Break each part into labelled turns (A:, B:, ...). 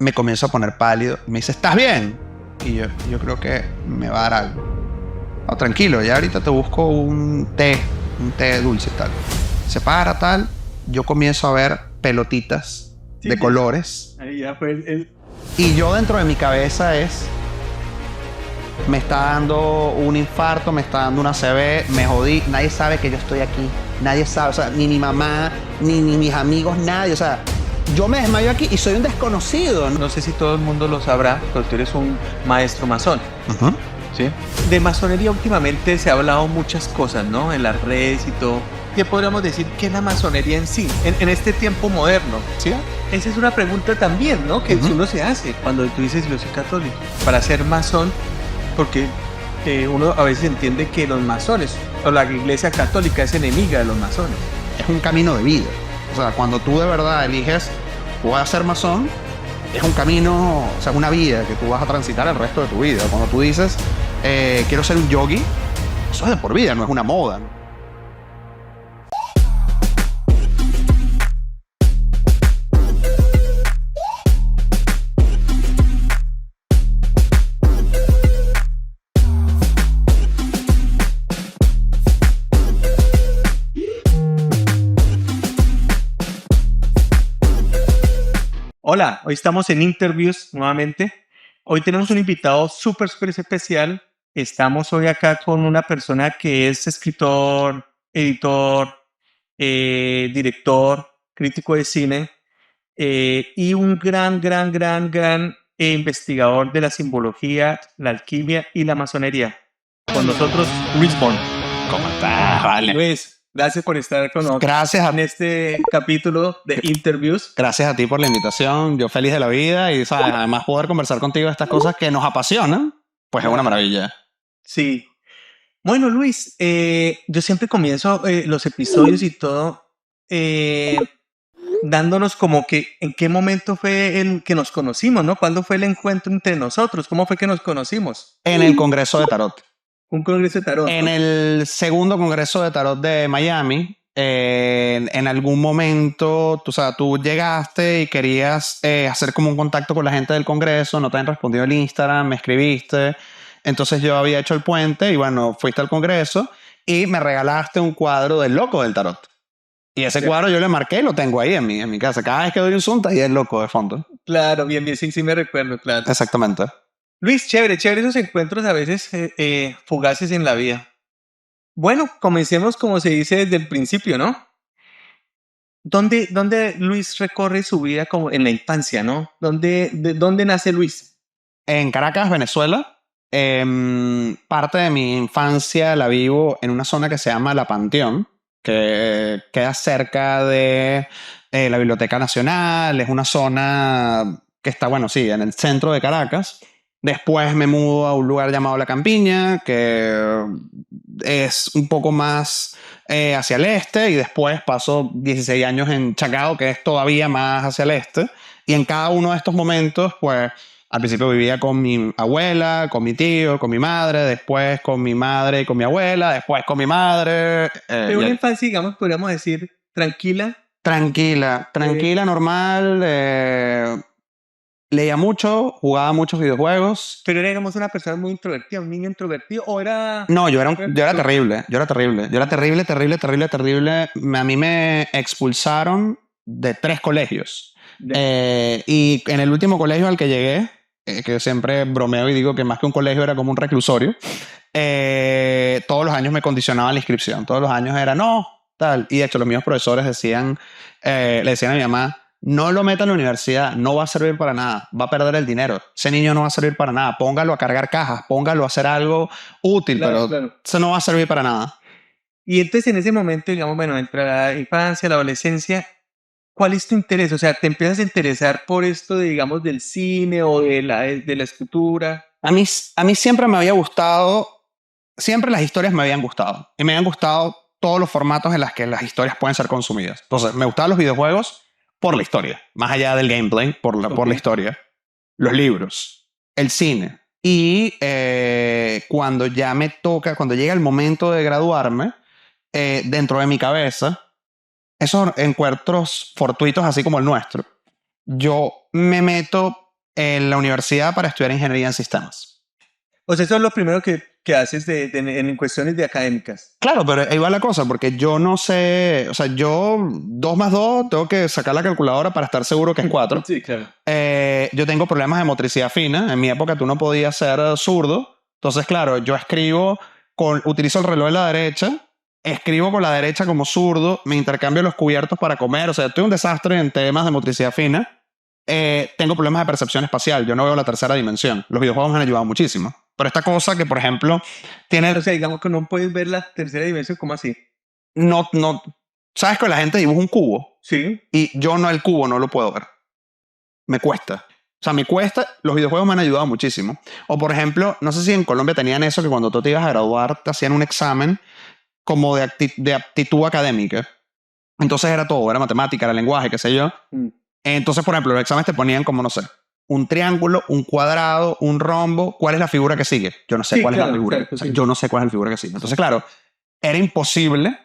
A: me comienzo a poner pálido. Me dice, ¿estás bien? Y yo creo que me va a dar algo. No, tranquilo, ya ahorita te busco un té dulce y tal. Se para, tal. Yo comienzo a ver pelotitas de colores.
B: Ahí ya fue el...
A: Y yo dentro de mi cabeza me está dando un infarto, me está dando una ACV, me jodí. Nadie sabe que yo estoy aquí. Nadie sabe, o sea, ni mi mamá, ni mis amigos, nadie. O sea, yo me desmayo aquí y soy un desconocido.
B: No sé si todo el mundo lo sabrá, pero tú eres un maestro masón.
A: Uh-huh.
B: ¿Sí? De masonería últimamente se ha hablado muchas cosas, ¿no? En las redes y todo. ¿Qué podríamos decir que es la masonería en sí, en este tiempo moderno? ¿Sí? Esa es una pregunta también, ¿no? Que uno se hace cuando tú dices yo soy católico. Para ser masón, porque uno a veces entiende que los masones o la iglesia católica es enemiga de los masones.
A: Es un camino de vida. O sea, cuando tú de verdad eliges, voy a ser masón, es un camino, o sea, una vida que tú vas a transitar el resto de tu vida. Cuando tú dices, quiero ser un yogi, eso es de por vida, no es una moda, ¿no?
B: Hola, hoy estamos en Interviews nuevamente. Hoy tenemos un invitado súper especial. Estamos hoy acá con una persona que es escritor, editor, director, crítico de cine y un gran investigador de la simbología, la alquimia y la masonería. Con nosotros, Luis Bond.
A: ¿Cómo estás? Vale.
B: Luis, gracias por estar con nosotros.
A: Gracias
B: en este capítulo de Interviews.
A: Gracias a ti por la invitación. Yo feliz de la vida y, ¿sabes? Además poder conversar contigo de estas cosas que nos apasionan, pues es una maravilla.
B: Sí. Bueno, Luis, yo siempre comienzo los episodios y todo dándonos como que en qué momento fue el que nos conocimos, ¿no? ¿Cuándo fue el encuentro entre nosotros? ¿Cómo fue que nos conocimos?
A: En el Congreso de Tarot.
B: Un congreso de tarot.
A: En el segundo Congreso de Tarot de Miami, en algún momento, tú llegaste y querías hacer como un contacto con la gente del Congreso, no te han respondido el Instagram, me escribiste, entonces yo había hecho el puente y bueno, fuiste al Congreso y me regalaste un cuadro del Loco del Tarot. Y ese cuadro yo le marqué y lo tengo ahí en mi casa. Cada vez que doy un zoom, ahí el Loco de fondo.
B: Claro, bien, sí me recuerdo, claro.
A: Exactamente.
B: Luis, chévere esos encuentros a veces fugaces en la vida. Bueno, comencemos como se dice desde el principio, ¿no? ¿Dónde Luis recorre su vida como en la infancia, ¿no? ¿De dónde nace Luis?
A: En Caracas, Venezuela. Parte de mi infancia la vivo en una zona que se llama La Panteón, que queda cerca de la Biblioteca Nacional. Es una zona que está, bueno, sí, en el centro de Caracas. Después me mudo a un lugar llamado La Campiña, que es un poco más hacia el este, y después paso 16 años en Chacao, que es todavía más hacia el este. Y en cada uno de estos momentos, pues, al principio vivía con mi abuela, con mi tío, con mi madre, después con mi madre y con mi abuela, después con mi madre.
B: Pero una infancia, digamos, podríamos decir, tranquila.
A: Tranquila, normal. Leía mucho, jugaba muchos videojuegos.
B: Pero éramos una persona muy introvertida, un niño introvertido, o era...
A: No, yo era terrible. Yo era terrible. A mí me expulsaron de 3 colegios. Y en el último colegio al que llegué, que siempre bromeo y digo que más que un colegio era como un reclusorio, todos los años me condicionaban la inscripción. Todos los años era no, tal. Y de hecho los mismos profesores le decían a mi mamá, no lo meta en la universidad, no va a servir para nada, va a perder el dinero. Ese niño no va a servir para nada, póngalo a cargar cajas, póngalo a hacer algo útil, pero eso no va a servir para nada.
B: Y entonces en ese momento, digamos, bueno, entre la infancia, la adolescencia, ¿cuál es tu interés? O sea, ¿te empiezas a interesar por esto, digamos, del cine o de la escritura?
A: A mí siempre me había gustado, siempre las historias me habían gustado. Y me habían gustado todos los formatos en los que las historias pueden ser consumidas. Entonces, me gustaban los videojuegos por la historia, más allá del gameplay, por la historia. Los libros, el cine. Y cuando ya me toca, cuando llega el momento de graduarme, dentro de mi cabeza, esos encuentros fortuitos así como el nuestro, yo me meto en la universidad para estudiar ingeniería en sistemas.
B: O sea, eso es lo primero que haces en cuestiones de académicas.
A: Claro, pero ahí va la cosa, porque yo no sé, o sea, yo 2 más 2 tengo que sacar la calculadora para estar seguro que es 4.
B: Sí, claro.
A: Yo tengo problemas de motricidad fina. En mi época tú no podías ser zurdo. Entonces, claro, yo utilizo el reloj de la derecha, escribo con la derecha como zurdo, me intercambio los cubiertos para comer. O sea, estoy un desastre en temas de motricidad fina. Tengo problemas de percepción espacial. Yo no veo la tercera dimensión. Los videojuegos me han ayudado muchísimo. Pero esta cosa que, por ejemplo, tiene...
B: O sea, digamos que no puedes ver la tercera dimensión, ¿cómo así?
A: No, ¿sabes que la gente dibuja un cubo?
B: Sí.
A: Y yo no, el cubo no lo puedo ver. Me cuesta. O sea, me cuesta. Los videojuegos me han ayudado muchísimo. O, por ejemplo, no sé si en Colombia tenían eso, que cuando tú te ibas a graduar te hacían un examen como de aptitud académica. Entonces era todo. Era matemática, era lenguaje, qué sé yo. Entonces, por ejemplo, los exámenes te ponían como, no sé, un triángulo, un cuadrado, un rombo. ¿Cuál es la figura que sigue? Yo no sé cuál es la figura.
B: Exacto,
A: O sea,
B: sí.
A: yo no sé cuál es la figura que sigue. Entonces, claro, era imposible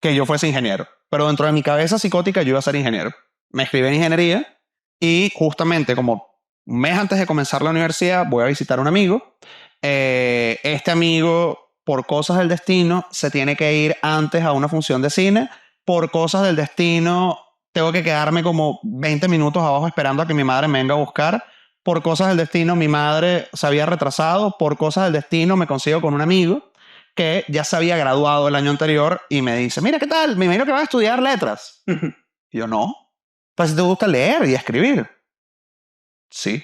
A: que yo fuese ingeniero. Pero dentro de mi cabeza psicótica yo iba a ser ingeniero. Me escribí en ingeniería y justamente como un mes antes de comenzar la universidad voy a visitar a un amigo. Este amigo, por cosas del destino, se tiene que ir antes a una función de cine. Por cosas del destino, tengo que quedarme como 20 minutos abajo esperando a que mi madre me venga a buscar. Por cosas del destino, mi madre se había retrasado. Por cosas del destino, me consigo con un amigo que ya se había graduado el año anterior y me dice, mira, ¿qué tal? Me imagino que vas a estudiar letras. Y yo, no. Pues si te gusta leer y escribir. Sí.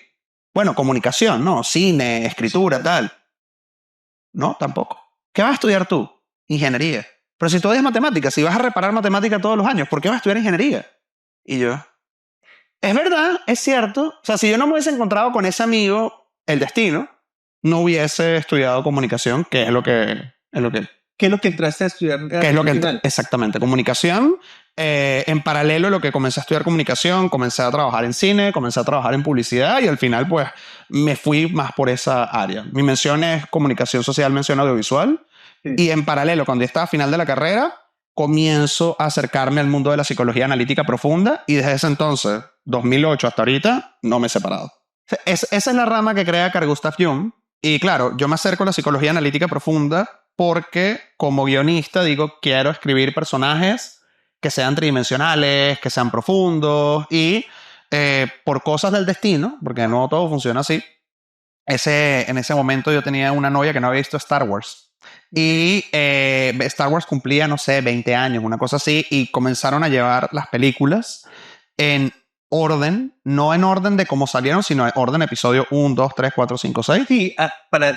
A: Bueno, comunicación, ¿no? Cine, escritura, tal. No, tampoco. ¿Qué vas a estudiar tú? Ingeniería. Pero si tú odias matemáticas, si vas a reparar matemáticas todos los años, ¿por qué vas a estudiar ingeniería? Y yo, es verdad, es cierto. O sea, si yo no me hubiese encontrado con ese amigo, el destino, no hubiese estudiado comunicación, que es lo que...
B: ¿Qué es lo que entraste a estudiar?
A: ¿Qué es lo que exactamente? Comunicación. En paralelo, lo que comencé a estudiar comunicación, comencé a trabajar en cine, comencé a trabajar en publicidad y al final, pues, me fui más por esa área. Mi mención es comunicación social, mención audiovisual.
B: Sí.
A: Y en paralelo, cuando ya estaba a final de la carrera, comienzo a acercarme al mundo de la psicología analítica profunda y desde ese entonces, 2008 hasta ahorita, no me he separado. Esa es la rama que crea Carl Gustav Jung. Y claro, yo me acerco a la psicología analítica profunda porque como guionista digo, quiero escribir personajes que sean tridimensionales, que sean profundos y por cosas del destino, porque no todo funciona así, en ese momento yo tenía una novia que no había visto Star Wars y Star Wars cumplía, no sé, 20 años, una cosa así, y comenzaron a llevar las películas en orden, no en orden de cómo salieron, sino en orden episodio 1, 2, 3, 4, 5, 6.
B: Sí,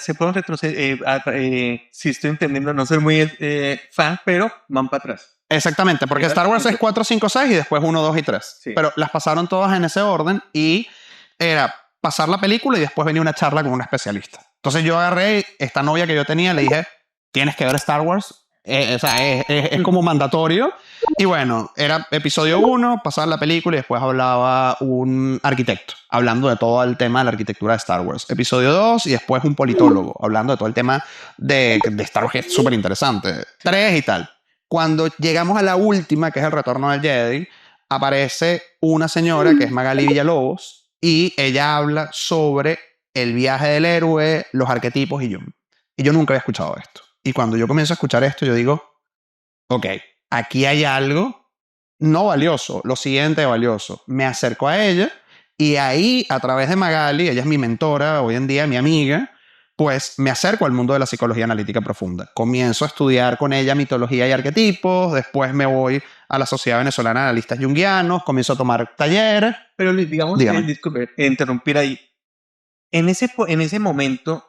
B: se pueden retroceder, si estoy entendiendo, no soy muy fan, pero van para atrás.
A: Exactamente, porque Star Wars es 4, 5, 6 y después 1, 2 y 3.
B: Sí.
A: Pero las pasaron todas en ese orden y era pasar la película y después venía una charla con un especialista. Entonces yo agarré esta novia que yo tenía, le dije, tienes que ver Star Wars. O sea, es como mandatorio. Y bueno, era episodio 1, pasar la película y después hablaba un arquitecto, hablando de todo el tema de la arquitectura de Star Wars. Episodio 2 y después un politólogo, hablando de todo el tema de Star Wars, que es súper interesante. 3 y tal. Cuando llegamos a la última, que es el retorno del Jedi, aparece una señora que es Magali Villalobos y ella habla sobre el viaje del héroe, los arquetipos y Jung. Y yo nunca había escuchado esto. Y cuando yo comienzo a escuchar esto, yo digo, ok, aquí hay algo no valioso, lo siguiente valioso. Me acerco a ella y ahí, a través de Magali, ella es mi mentora, hoy en día mi amiga, pues me acerco al mundo de la psicología analítica profunda. Comienzo a estudiar con ella mitología y arquetipos, después me voy a la Sociedad Venezolana de Analistas Junguianos, comienzo a tomar talleres.
B: Pero digamos, disculpe, interrumpir ahí. En ese momento,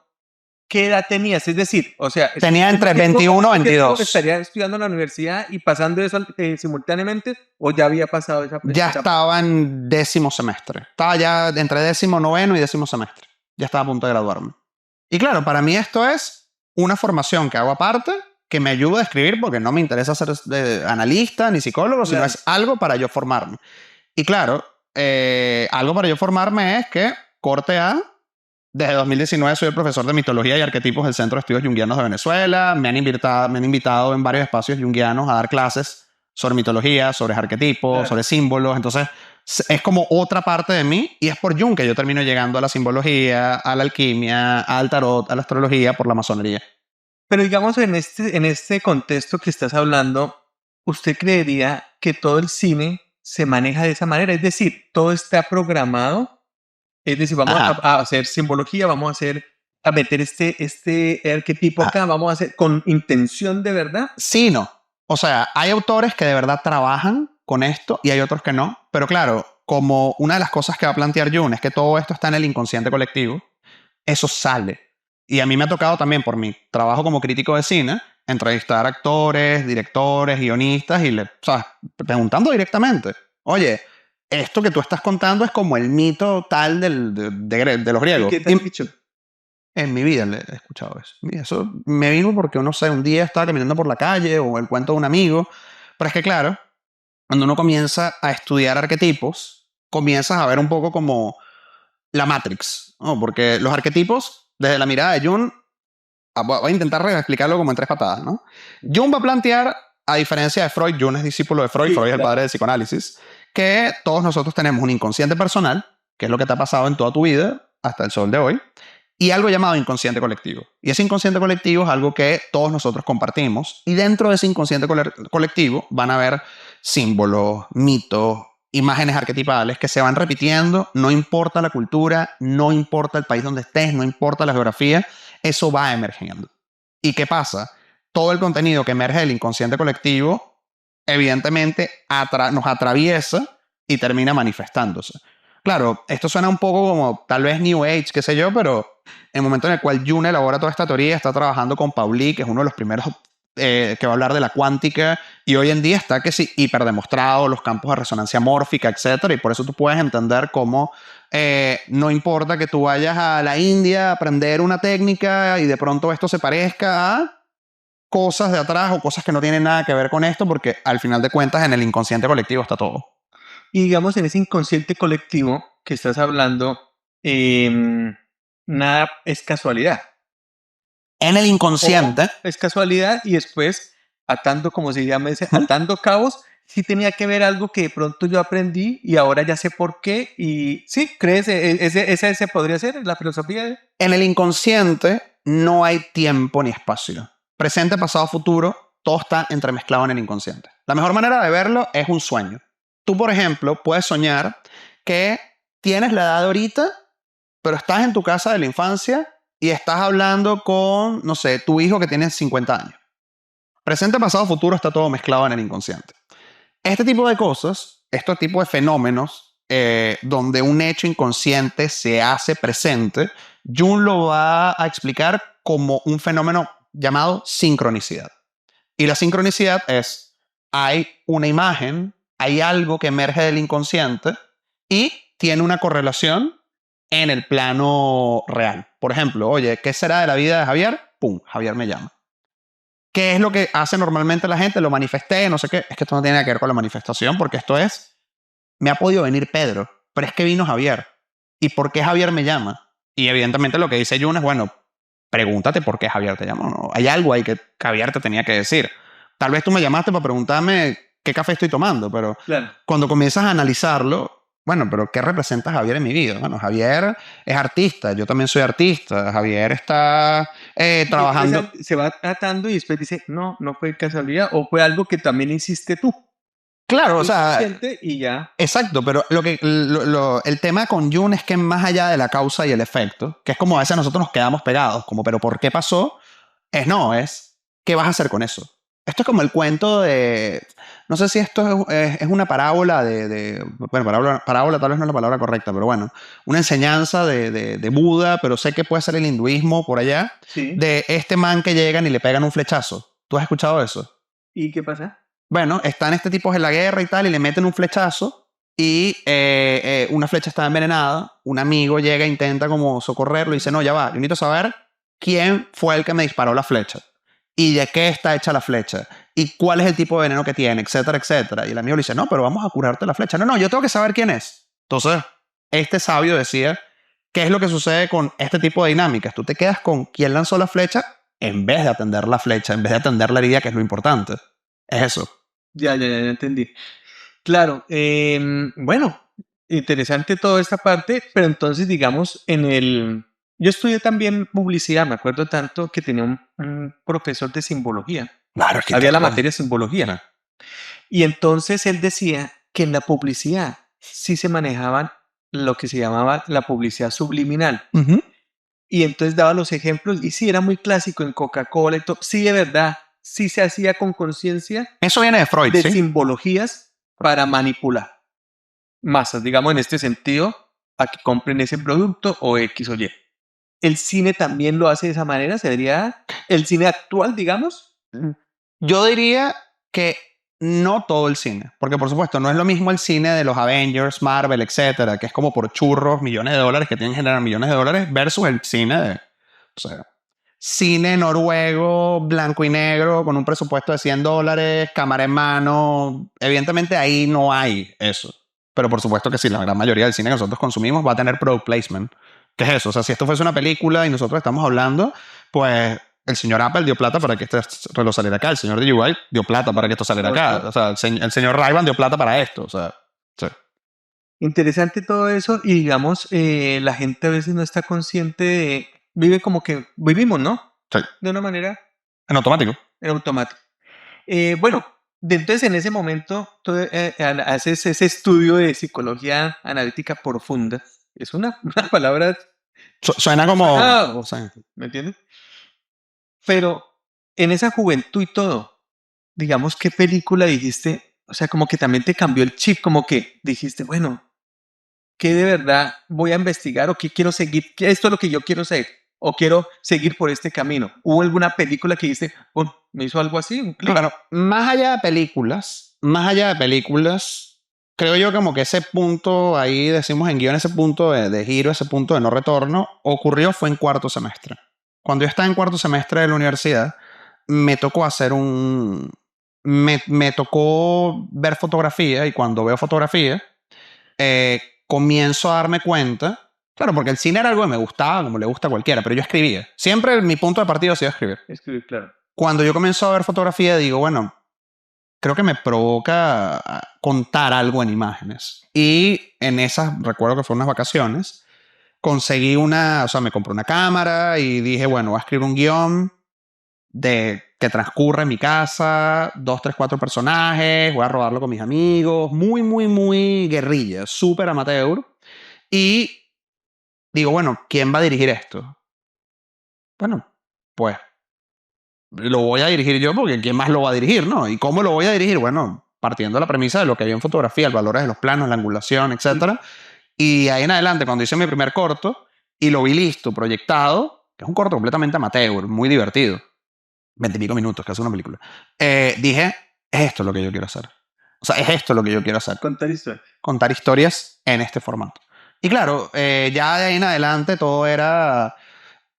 B: ¿qué edad tenías? Es decir, o sea...
A: Tenía entre 21 y 22.
B: ¿Estaría estudiando en la universidad y pasando eso simultáneamente? ¿O ya había pasado esa...
A: Ya estaba en 10º semestre. Estaba ya entre 19º y 10º semestre. Ya estaba a punto de graduarme. Y claro, para mí esto es una formación que hago aparte, que me ayuda a escribir porque no me interesa ser analista ni psicólogo, sino es algo para yo formarme. Y claro, algo para yo formarme es que, corte A, desde 2019 soy el profesor de mitología y arquetipos del Centro de Estudios Junguianos de Venezuela. Me han invitado en varios espacios junguianos a dar clases sobre mitología, sobre arquetipos, sobre símbolos. Entonces, Es como otra parte de mí y es por Jung que yo termino llegando a la simbología, a la alquimia, al tarot, a la astrología por la masonería.
B: Pero digamos, en este contexto que estás hablando, ¿usted creería que todo el cine se maneja de esa manera? Es decir, todo está programado. Es decir, vamos
A: Ajá,
B: a hacer simbología, a meter este arquetipo
A: ajá.
B: acá, vamos a hacer con intención de verdad.
A: Sí, y no. O sea, hay autores que de verdad trabajan con esto y hay otros que no. Pero claro, como una de las cosas que va a plantear Jung es que todo esto está en el inconsciente colectivo, eso sale. Y a mí me ha tocado también por mi trabajo como crítico de cine, entrevistar actores, directores, guionistas y o sea, preguntando directamente, oye, esto que tú estás contando es como el mito tal de los
B: ¿Y
A: griegos.
B: qué te
A: Y
B: han dicho?
A: en mi vida le he escuchado eso. Y eso me vino porque, no sé, un día estaba caminando por la calle o el cuento de un amigo. Pero es que, claro, cuando uno comienza a estudiar arquetipos, comienzas a ver un poco como la Matrix, ¿no? Porque los arquetipos, desde la mirada de Jung, voy a intentar explicarlo como en tres patadas, ¿no? Jung va a plantear, a diferencia de Freud, Jung es discípulo de Freud,
B: Sí,
A: Freud es el
B: claro.
A: padre del psicoanálisis, que todos nosotros tenemos un inconsciente personal, que es lo que te ha pasado en toda tu vida hasta el sol de hoy, y algo llamado inconsciente colectivo. Y ese inconsciente colectivo es algo que todos nosotros compartimos, y dentro de ese inconsciente colectivo van a haber símbolos, mitos, imágenes arquetipales que se van repitiendo, no importa la cultura, no importa el país donde estés, no importa la geografía, eso va emergiendo. ¿Y qué pasa? Todo el contenido que emerge del inconsciente colectivo, evidentemente, nos atraviesa y termina manifestándose. Claro, esto suena un poco como tal vez New Age, qué sé yo, pero en el momento en el cual Jung elabora toda esta teoría, está trabajando con Pauli, que es uno de los primeros que va a hablar de la cuántica, y hoy en día está que sí, hiperdemostrado, los campos de resonancia mórfica, etcétera, y por eso tú puedes entender cómo no importa que tú vayas a la India a aprender una técnica y de pronto esto se parezca a cosas de atrás o cosas que no tienen nada que ver con esto, porque al final de cuentas en el inconsciente colectivo está todo.
B: Y digamos, en ese inconsciente colectivo que estás hablando, nada es casualidad.
A: En el
B: O
A: inconsciente,
B: es casualidad y después, atando, como se llama ese, atando cabos, sí tenía que ver algo que de pronto yo aprendí y ahora ya sé por qué. Y sí, ¿crees? Ese podría ser la filosofía.
A: en el inconsciente no hay tiempo ni espacio. Presente, pasado, futuro, todo está entremezclado en el inconsciente. La mejor manera de verlo es un sueño. Tú, por ejemplo, puedes soñar que tienes la edad de ahorita, pero estás en tu casa de la infancia y estás hablando con, no sé, tu hijo que tiene 50 años. Presente, pasado, futuro está todo mezclado en el inconsciente. Este tipo de cosas, este tipo de fenómenos, donde un hecho inconsciente se hace presente, Jung lo va a explicar como un fenómeno llamado sincronicidad. Y la sincronicidad es, hay una imagen, hay algo que emerge del inconsciente y tiene una correlación en el plano real. Por ejemplo, oye, ¿qué será de la vida de Javier? Pum, Javier me llama. ¿Qué es lo que hace normalmente la gente? Lo manifesté, no sé qué. Es que esto no tiene nada que ver con la manifestación, porque esto es, me ha podido venir Pedro, pero es que vino Javier. ¿Y por qué Javier me llama? Y evidentemente lo que dice Jun es, bueno, pregúntate por qué Javier te llama. ¿No? Hay algo ahí que Javier te tenía que decir. Tal vez tú me llamaste para preguntarme qué café estoy tomando, pero
B: Claro.
A: cuando comienzas a analizarlo, bueno, pero ¿qué representa Javier en mi vida? Bueno, Javier es artista, yo también soy artista. Javier está
B: Y
A: trabajando.
B: después se va atando y después dice, no, no fue casualidad o fue algo que también hiciste tú.
A: Claro, o
B: Fue
A: sea,
B: inconsciente y ya.
A: exacto, pero el tema con Jun es que más allá de la causa y el efecto, que es como a veces nosotros nos quedamos pegados, como, pero ¿por qué pasó? Es ¿qué vas a hacer con eso? Esto es como el cuento de, no sé si esto es una parábola bueno, parábola tal vez no es la palabra correcta, pero bueno, una enseñanza de Buda, pero sé que puede ser el hinduismo por allá,
B: Sí.
A: de este man que llegan y le pegan un flechazo. ¿Tú has escuchado eso?
B: ¿Y qué pasa?
A: Bueno, están este tipo en la guerra y tal, y le meten un flechazo y una flecha está envenenada. Un amigo llega e intenta como socorrerlo y dice, no, ya va, yo necesito saber quién fue el que me disparó la flecha y de qué está hecha la flecha y cuál es el tipo de veneno que tiene, etcétera, etcétera. Y el amigo le dice, no, pero vamos a curarte la flecha. No, no, yo tengo que saber quién es. Entonces, este sabio decía, ¿qué es lo que sucede con este tipo de dinámicas? Tú te quedas con quién lanzó la flecha en vez de atender la flecha, en vez de atender la herida, que es lo importante. Es eso.
B: Ya entendí. Claro, bueno, Interesante toda esta parte, pero entonces, digamos, yo estudié también publicidad, me acuerdo tanto que tenía un profesor de simbología.
A: Claro, es que
B: Había la
A: claro.
B: materia de simbología. Y entonces él decía que en la publicidad sí se manejaban lo que se llamaba la publicidad subliminal.
A: Ujú.
B: Y entonces daba los ejemplos, y sí, era muy clásico en Coca-Cola y todo. Sí, de verdad, sí se hacía con conciencia
A: Eso viene de Freud,
B: de
A: ¿sí?
B: simbologías para manipular masas, digamos, en este sentido, a que compren ese producto o X o Y. ¿El cine también lo hace de esa manera? ¿Sería el cine actual, digamos?
A: Yo diría que no todo el cine, porque por supuesto no es lo mismo el cine de los Avengers, Marvel, etcétera, que es como por churros, millones de dólares, que tienen que generar millones de dólares, versus el cine de, o sea, cine noruego, blanco y negro, con un presupuesto de $100, cámara en mano. Evidentemente ahí no hay eso. Pero por supuesto que sí, la gran mayoría del cine que nosotros consumimos va a tener product placement. ¿Qué es eso? O sea, si esto fuese una película y nosotros estamos hablando, pues el señor Apple dio plata para que este reloj saliera acá. El señor DJI dio plata para que esto saliera acá. O sea, el señor Ray-Ban dio plata para esto. O sea, sí.
B: Interesante todo eso y digamos, la gente a veces no está consciente vive como que vivimos, ¿no?
A: Sí.
B: De una manera
A: En automático.
B: en automático. Bueno, entonces en ese momento tú haces ese estudio de psicología analítica profunda. Es una palabra,
A: Suena como...
B: ah,
A: Sí.
B: ¿me entiendes? Pero en esa juventud y todo, digamos, ¿qué película dijiste? O sea, como que también te cambió el chip, como que dijiste, bueno, ¿qué de verdad voy a investigar o qué quiero seguir? Esto es lo que yo quiero ser o quiero seguir por este camino. ¿Hubo alguna película que dijiste, oh, me hizo algo así, un clic?
A: Claro, más allá de películas, creo yo como que ese punto, ahí decimos en guión, ese punto de giro, ese punto de no retorno, ocurrió fue en cuarto semestre. Cuando yo estaba en cuarto semestre de la universidad, me tocó hacer me tocó ver fotografía y cuando veo fotografía, comienzo a darme cuenta, claro, porque el cine era algo que me gustaba, como le gusta a cualquiera, pero yo escribía. Siempre mi punto de partida ha sido escribir.
B: Escribir, claro.
A: Cuando yo comienzo a ver fotografía, digo, bueno, creo que me provoca contar algo en imágenes. Y en esas, recuerdo que fueron unas vacaciones, conseguí o sea, me compré una cámara y dije, bueno, voy a escribir un guión que transcurre en mi casa, 2, 3, 4 personajes, voy a rodarlo con mis amigos, muy, muy, muy guerrilla, súper amateur. Y digo, bueno, ¿quién va a dirigir esto? Bueno, pues lo voy a dirigir yo porque ¿quién más lo va a dirigir, no? ¿Y cómo lo voy a dirigir? Bueno, partiendo de la premisa de lo que había en fotografía, el valores de los planos, la angulación, etcétera. Y ahí en adelante, cuando hice mi primer corto y lo vi listo, proyectado, que es un corto completamente amateur, muy divertido, 20 y pico minutos, que hace una película, dije, es esto lo que yo quiero hacer. O sea, es esto lo que yo quiero hacer.
B: Contar historia.
A: Contar historias en este formato. Y claro, ya de ahí en adelante todo era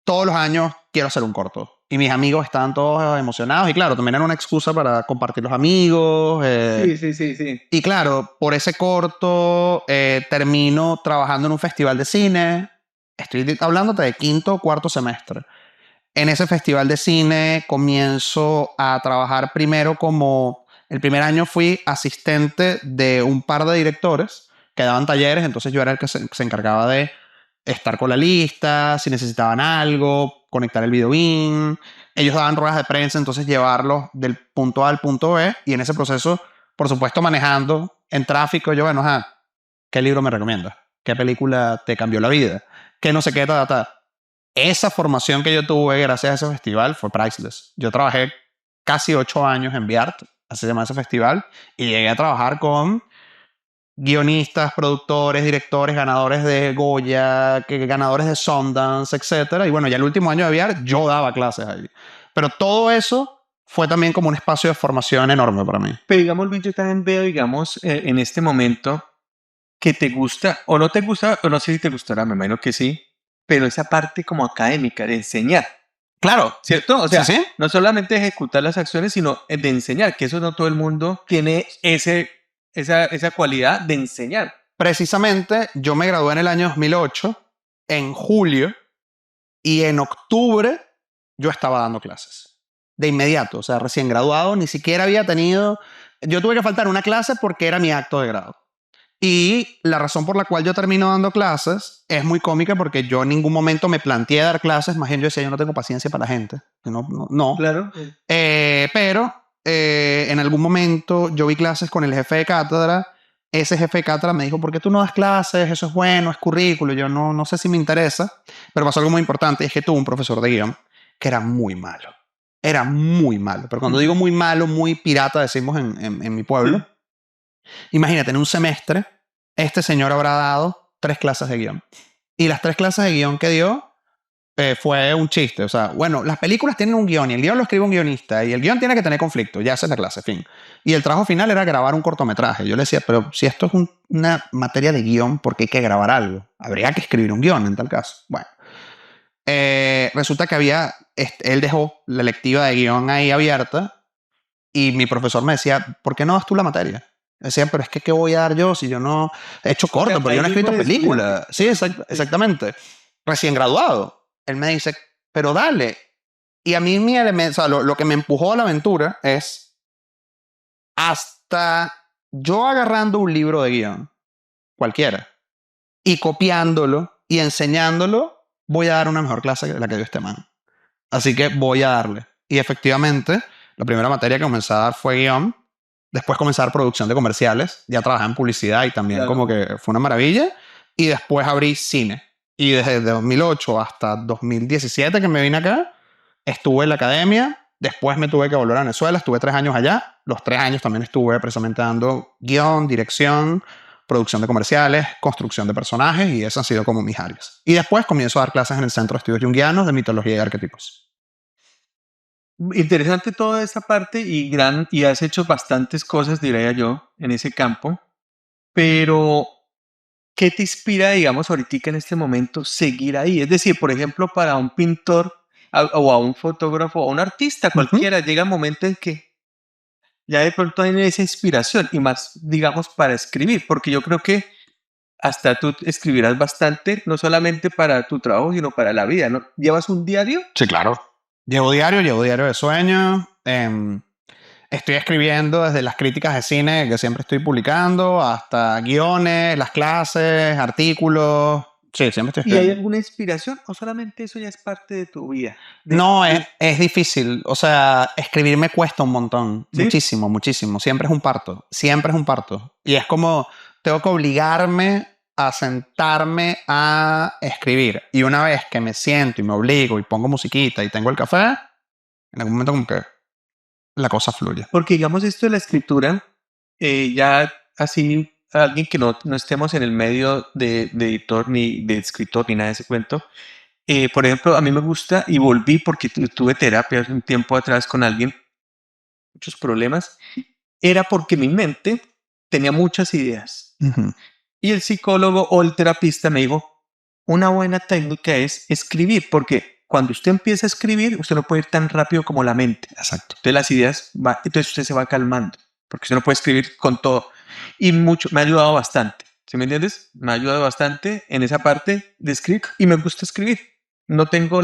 A: todos los años quiero hacer un corto. Y mis amigos estaban todos emocionados. Y claro, también era una excusa para compartir los amigos.
B: Sí.
A: Y claro, por ese corto termino trabajando en un festival de cine. Estoy hablándote de quinto o cuarto semestre. En ese festival de cine comienzo a trabajar primero como... El primer año fui asistente de un par de directores que daban talleres. Entonces yo era el que se encargaba de estar con la lista, si necesitaban algo, conectar el video in. Ellos daban ruedas de prensa, entonces llevarlos del punto A al punto B y en ese proceso, por supuesto, manejando en tráfico, yo, bueno, ¿qué libro me recomiendas? ¿Qué película te cambió la vida? ¿Qué no sé qué, ta? Esa formación que yo tuve gracias a ese festival fue priceless. Yo trabajé casi 8 años en Viart, así se llama ese festival, y llegué a trabajar con guionistas, productores, directores, ganadores de Goya, ganadores de Sundance, etcétera. Y bueno, ya el último año de VR yo daba clases ahí. Pero todo eso fue también como un espacio de formación enorme para mí.
B: Pero digamos, Luis, yo también veo, digamos, en este momento que te gusta o no te gusta, o no sé si te gustará, me imagino que sí, pero esa parte como académica de enseñar,
A: Claro,
B: ¿cierto? O sea,
A: sí.
B: no solamente ejecutar las acciones, sino de enseñar, que eso no todo el mundo tiene esa cualidad de enseñar.
A: Precisamente yo me gradué en el año 2008, en julio, y en octubre yo estaba dando clases. De inmediato, o sea, recién graduado, ni siquiera había tenido... Yo tuve que faltar una clase porque era mi acto de grado. Y la razón por la cual yo termino dando clases es muy cómica porque yo en ningún momento me planteé dar clases, más bien yo decía, yo no tengo paciencia para la gente. No.
B: Claro.
A: Pero en algún momento yo vi clases con el jefe de cátedra. Ese jefe de cátedra me dijo, ¿por qué tú no das clases? Eso es bueno, es currículo. Yo no sé si me interesa. Pero pasó algo muy importante y es que tuve un profesor de guión que era muy malo. Era muy malo. Pero cuando digo muy malo, muy pirata, decimos en mi pueblo. Imagínate, en un semestre, este señor habrá dado 3 clases de guión. Y las 3 clases de guión que dio fue un chiste. O sea, bueno, las películas tienen un guión y el guión lo escribe un guionista y el guión tiene que tener conflicto. Ya esa es la clase, fin. Y el trabajo final era grabar un cortometraje. Yo le decía, pero si esto es una materia de guión, ¿por qué hay que grabar algo? Habría que escribir un guión en tal caso. Bueno, resulta que él dejó la electiva de guión ahí abierta y mi profesor me decía, ¿por qué no das tú la materia? Decía, pero es que ¿qué voy a dar yo si yo no he hecho corto, pero yo no he escrito película? Sí, exactamente. Recién graduado. Él me dice, pero dale. Y a mí o sea, lo que me empujó a la aventura es hasta yo agarrando un libro de guión, cualquiera, y copiándolo y enseñándolo, voy a dar una mejor clase que la que dio este man. Así que voy a darle. Y efectivamente, la primera materia que comencé a dar fue guión. Después comencé a dar producción de comerciales. Ya trabajaba en publicidad y también
B: Claro.
A: como que fue una maravilla. Y después abrí cine. Y desde 2008 hasta 2017 que me vine acá, estuve en la academia. Después me tuve que volver a Venezuela. Estuve 3 años allá. Los 3 años también estuve precisamente dando guión, dirección, producción de comerciales, construcción de personajes. Y esas han sido como mis áreas. Y después comienzo a dar clases en el Centro de Estudios Jungianos de Mitología y Arquetipos.
B: Interesante toda esa parte y has hecho bastantes cosas, diría yo, en ese campo. Pero, ¿qué te inspira, digamos, ahorita en este momento seguir ahí? Es decir, por ejemplo, para un pintor o a un fotógrafo o a un artista cualquiera, llega un momento en que ya de pronto hay esa inspiración y más, digamos, para escribir, porque yo creo que hasta tú escribirás bastante, no solamente para tu trabajo, sino para la vida, ¿no? ¿Llevas un diario?
A: Sí, claro. Llevo diario de sueños. Estoy escribiendo desde las críticas de cine que siempre estoy publicando hasta guiones, las clases, artículos. Sí, siempre estoy
B: ¿Y hay
A: escribiendo.
B: alguna inspiración o solamente eso ya es parte de tu vida?
A: No, es difícil. O sea, escribir me cuesta un montón.
B: ¿Sí?
A: Muchísimo, muchísimo. Siempre es un parto. Siempre es un parto. Y es como, tengo que obligarme a sentarme a escribir. Y una vez que me siento y me obligo y pongo musiquita y tengo el café, en algún momento como que la cosa fluye.
B: Porque digamos esto de la escritura, ya así, alguien que no estemos en el medio de editor ni de escritor ni nada de ese cuento, por ejemplo, a mí me gusta y volví porque tuve terapia hace un tiempo atrás con alguien, muchos problemas, era porque mi mente tenía muchas ideas.
A: Ujú.
B: Y el psicólogo o el terapista me dijo, una buena técnica es escribir, porque cuando usted empieza a escribir, usted no puede ir tan rápido como la mente.
A: Exacto.
B: Entonces las ideas, entonces usted se va calmando, porque usted no puede escribir con todo. Y mucho, me ha ayudado bastante, ¿sí me entiendes? Me ha ayudado bastante en esa parte de escribir y me gusta escribir. No tengo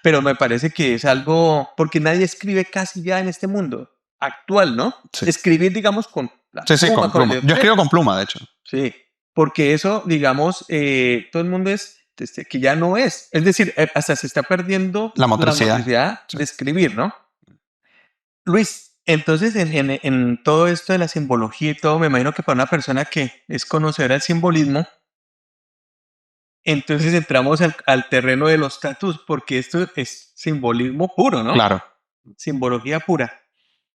B: pero me parece que es algo, porque nadie escribe casi ya en este mundo actual, ¿no?
A: Sí.
B: Escribir, digamos, con la
A: Sí,
B: pluma,
A: con pluma.
B: el
A: Yo escribo con pluma, de hecho.
B: Sí, porque eso, digamos, todo el mundo es que ya no es. Es decir, hasta se está perdiendo
A: La motricidad. Sí.
B: de escribir, ¿no? Luis, entonces en todo esto de la simbología y todo, me imagino que para una persona que es conocedora del simbolismo, entonces entramos al terreno de los tatús, porque esto es simbolismo puro, ¿no?
A: Claro.
B: Simbología pura.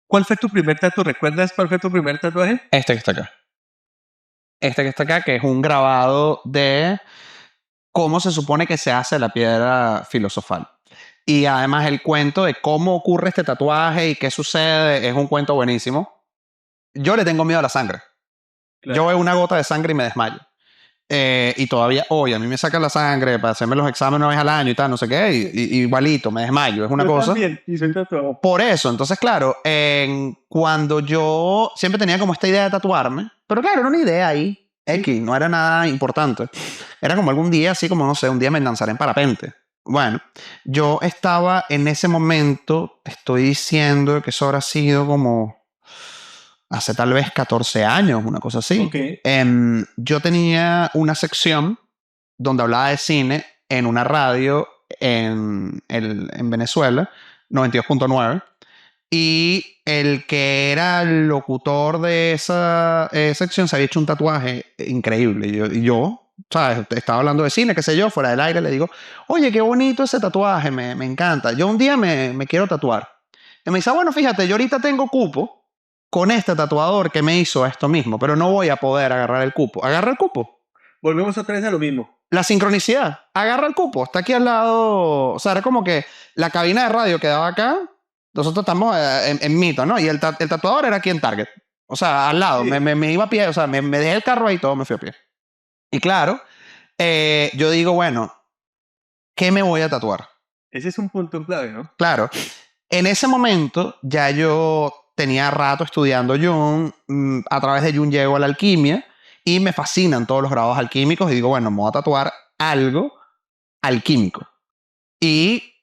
B: ¿Cuál fue tu primer tatu? ¿Recuerdas cuál fue tu primer tatuaje?
A: Este que está acá. Este que está acá, que es un grabado de cómo se supone que se hace la piedra filosofal. Y además el cuento de cómo ocurre este tatuaje y qué sucede es un cuento buenísimo. Yo le tengo miedo a la sangre.
B: Claro.
A: Yo veo una gota de sangre y me desmayo. Y todavía hoy a mí me sacan la sangre para hacerme los exámenes una vez al año y tal, no sé qué, y igualito, me desmayo, es una cosa.
B: También, y soy tatuado.
A: Por eso, entonces, claro, cuando yo siempre tenía como esta idea de tatuarme, pero claro, era una idea ahí, X, no era nada importante. Era como algún día, así como, no sé, un día me lanzaré en parapente. Bueno, yo estaba en ese momento, estoy diciendo que eso habrá sido como hace tal vez 14 años, una cosa así.
B: Ok.
A: Yo tenía una sección donde hablaba de cine en una radio en Venezuela, 92.9. Y el que era el locutor de esa sección se había hecho un tatuaje increíble. Y yo, ¿sabes? Estaba hablando de cine, qué sé yo, fuera del aire, le digo, oye, qué bonito ese tatuaje, me encanta. Yo un día me quiero tatuar. Y me dice, bueno, fíjate, yo ahorita tengo cupo con este tatuador que me hizo esto mismo, pero no voy a poder agarrar el cupo. Agarra el cupo.
B: Volvemos otra vez a lo mismo.
A: La sincronicidad. Agarra el cupo. Está aquí al lado. O sea, era como que la cabina de radio quedaba acá. Nosotros estamos en Mito, ¿no? Y el tatuador era aquí en Target. O sea, al lado.
B: Sí.
A: Me iba a pie. O sea, me dejé el carro ahí y todo me fui a pie. Y claro, yo digo, bueno, ¿qué me voy a tatuar?
B: Ese es un punto clave, ¿no?
A: Claro. En ese momento ya yo tenía rato estudiando Jung. A través de Jung llego a la alquimia y me fascinan todos los grados alquímicos y digo, bueno, me voy a tatuar algo alquímico. Y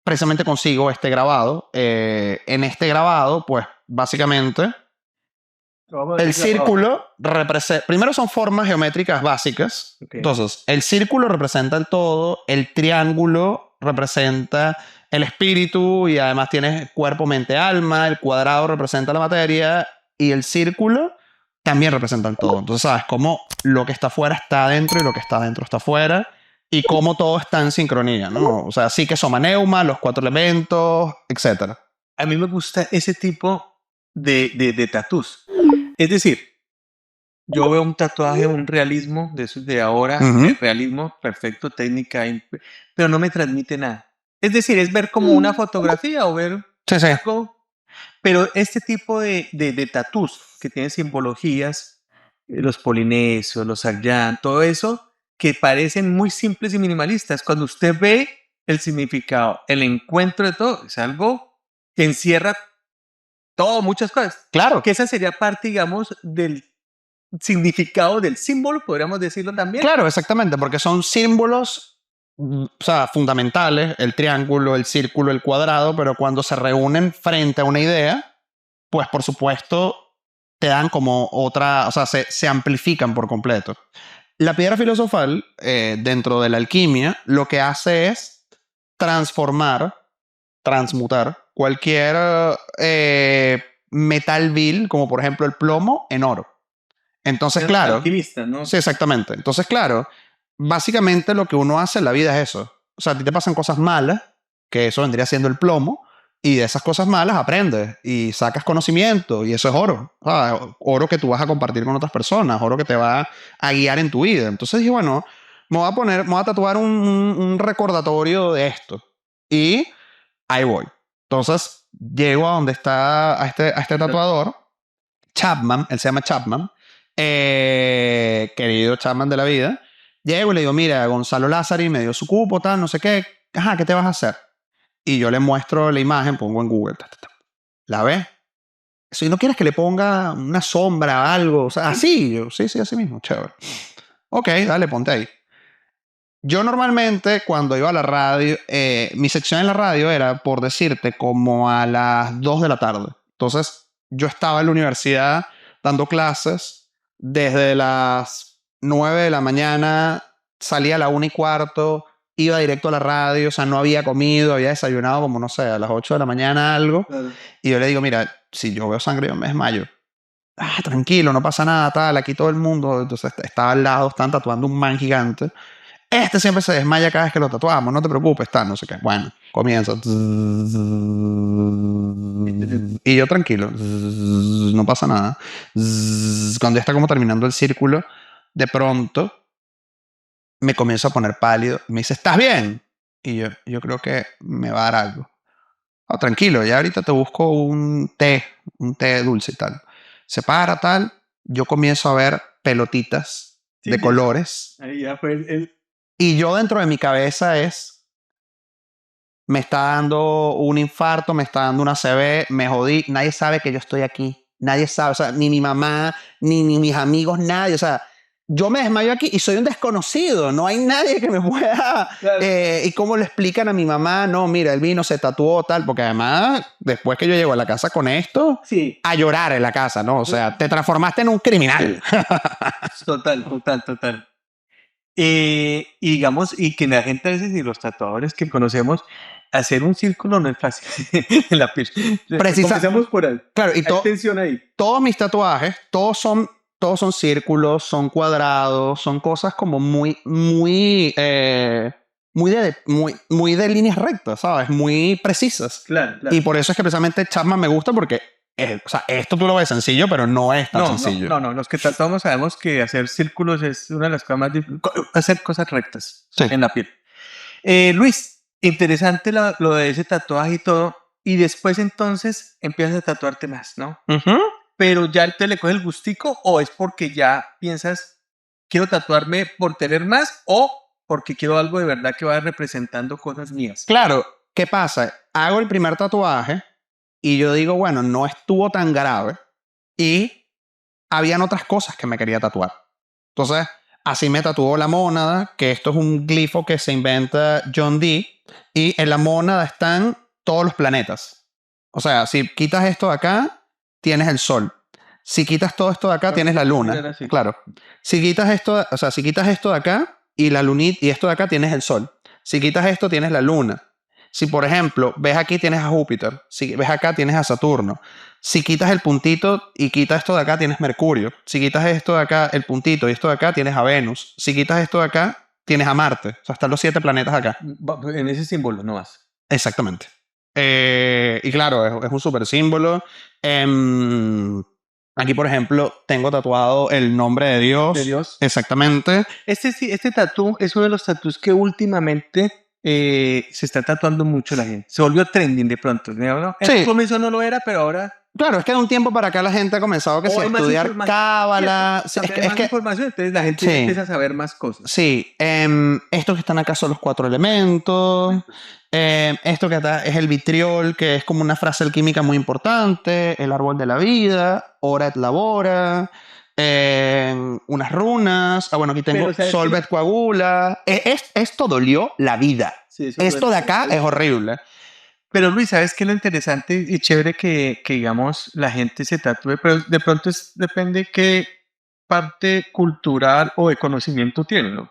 A: precisamente consigo este grabado. En este grabado, pues básicamente el círculo representa, primero son formas geométricas básicas.
B: Okay.
A: Entonces, el círculo representa el todo, el triángulo representa el espíritu y además tienes cuerpo, mente, alma, el cuadrado representa la materia y el círculo también representa el todo. Entonces, sabes cómo lo que está afuera está adentro y lo que está adentro está afuera y cómo todo está en sincronía, ¿no? O sea, sí que soma neuma, los 4 elementos, etc.
B: A mí me gusta ese tipo de tatús. Es decir, yo veo un tatuaje, un realismo de esos de ahora, realismo perfecto, técnica, pero no me transmite nada. Es decir, es ver como una fotografía o ver algo. Pero este tipo de tatús que tienen simbologías, los polinesios, los Agyan, todo eso, que parecen muy simples y minimalistas. Cuando usted ve el significado, el encuentro de todo, es algo que encierra todo, muchas cosas.
A: Claro.
B: Que esa sería parte, digamos, del significado del símbolo, podríamos decirlo también.
A: Claro, exactamente, porque son símbolos, o sea, fundamentales, el triángulo, el círculo, el cuadrado, pero cuando se reúnen frente a una idea, pues por supuesto te dan como otra, o sea, se amplifican por completo. La piedra filosofal, dentro de la alquimia, lo que hace es transformar, transmutar cualquier metal vil, como por ejemplo el plomo, en oro. Entonces, claro.
B: Alquimista, ¿no?
A: Sí, exactamente. Entonces, claro, básicamente lo que uno hace en la vida es eso. O sea, a ti te pasan cosas malas, que eso vendría siendo el plomo, y de esas cosas malas aprendes y sacas conocimiento, y eso es oro. O sea, oro que tú vas a compartir con otras personas, oro que te va a guiar en tu vida. Entonces dije, bueno, me voy a tatuar un recordatorio de esto. Y ahí voy. Entonces, llego a donde está a este tatuador, Chapman, él se llama Chapman, querido Chapman de la vida. Llego y le digo, mira, Gonzalo Lázari me dio su cupo, tal, no sé qué. Ajá, ¿qué te vas a hacer? Y yo le muestro la imagen, pongo en Google. ¿La ves? Si no quieres que le ponga una sombra, algo, o sea, así. Yo, sí, así mismo, chévere. Ok, dale, ponte ahí. Yo normalmente cuando iba a la radio, mi sección en la radio era, por decirte, como a las 2 de la tarde. Entonces, yo estaba en la universidad dando clases desde las 9 de la mañana, salía a la 1:15, iba directo a la radio, o sea, no había comido, había desayunado como, no sé, a las 8 de la mañana algo.
B: Claro.
A: Y yo le digo, mira, si yo veo sangre yo me desmayo. Tranquilo, no pasa nada, tal, aquí todo el mundo. Entonces estaba al lado, están tatuando un man gigante. Este siempre se desmaya cada vez que lo tatuamos, no te preocupes, está, no sé qué. Bueno, comienza. Y yo tranquilo, no pasa nada. Cuando ya está como terminando el círculo, de pronto me comienzo a poner pálido. Me dice, ¿estás bien? Y yo creo que me va a dar algo. Oh, tranquilo, ya ahorita te busco un té dulce y tal. Se para, tal. Yo comienzo a ver pelotitas de colores.
B: Ahí ya fue el...
A: Y yo dentro de mi cabeza me está dando un infarto, me está dando una ACV, me jodí, nadie sabe que yo estoy aquí, nadie sabe, o sea, ni mi mamá, ni mis amigos, nadie, o sea, yo me desmayo aquí y soy un desconocido, no hay nadie que me pueda...
B: Claro.
A: ¿Y cómo le explican a mi mamá? No, mira, él vino, se tatuó, tal, porque además, después que yo llego a la casa con esto,
B: Sí,
A: a llorar en la casa, ¿no? O sea, te transformaste en un criminal.
B: total. Y digamos, y que la gente a veces y los tatuadores que conocemos, hacer un círculo no es fácil en la piel. Comenzamos por ahí.
A: Claro, y
B: Hay tensión ahí.
A: todos mis tatuajes, todos son círculos, son cuadrados, son cosas como muy de líneas rectas, ¿sabes? Muy precisas.
B: Claro.
A: Y por eso es que precisamente Chapman me gusta porque, o sea, esto tú lo ves sencillo, pero no es tan sencillo.
B: No. Los que tatuamos sabemos que hacer círculos es una de las cosas más difíciles. Hacer cosas rectas
A: Sí.
B: en la piel. Luis, interesante lo de ese tatuaje y todo. Y después entonces empiezas a tatuarte más, ¿no?
A: Ujú.
B: Pero ya te le coge el gustico o es porque ya piensas, quiero tatuarme por tener más o porque quiero algo de verdad que vaya representando cosas mías.
A: Claro, ¿qué pasa? Hago el primer tatuaje y yo digo, bueno, no estuvo tan grave y habían otras cosas que me quería tatuar. Entonces, así me tatuó la mónada, que esto es un glifo que se inventa John Dee, y en la mónada están todos los planetas. O sea, si quitas esto de acá, tienes el Sol. Si quitas todo esto de acá, tienes la Luna.
B: Así.
A: Claro. Si quitas esto, o sea, si quitas esto de acá y la lunita y esto de acá, tienes el Sol. Si quitas esto, tienes la Luna. Si, por ejemplo, ves aquí, tienes a Júpiter. Si ves acá, tienes a Saturno. Si quitas el puntito y quitas esto de acá, tienes Mercurio. Si quitas esto de acá, el puntito y esto de acá, tienes a Venus. Si quitas esto de acá, tienes a Marte. O sea, están los 7 planetas acá.
B: En ese símbolo no vas.
A: Exactamente. Y claro, es un súper símbolo. Aquí, por ejemplo, tengo tatuado el nombre de Dios.
B: De Dios.
A: Exactamente.
B: Este tatú es uno de los tatús que últimamente se está tatuando mucho la gente. Se volvió trending de pronto, ¿no? En
A: Sí.
B: el comienzo no lo era, pero ahora...
A: Claro, es que de un tiempo para acá la gente ha comenzado que
B: O
A: sí, a
B: hay más
A: estudiar
B: información.
A: cábala.
B: Sí,
A: Sí,
B: más información, entonces la gente
A: Sí.
B: empieza a saber más cosas.
A: Sí, estos que están acá son los 4 elementos. Esto que acá es el vitriol, que es como una frase alquímica muy importante. El árbol de la vida, ora et labora. Unas runas. Bueno, aquí tengo
B: Pero, ¿sabes
A: Solve
B: qué?
A: et coagula. Esto dolió la vida.
B: Sí, eso
A: Esto de acá es horrible.
B: Pero Luis, ¿sabes qué es lo interesante y chévere que digamos la gente se tatúe? Pero de pronto depende qué parte cultural o de conocimiento tiene, ¿no?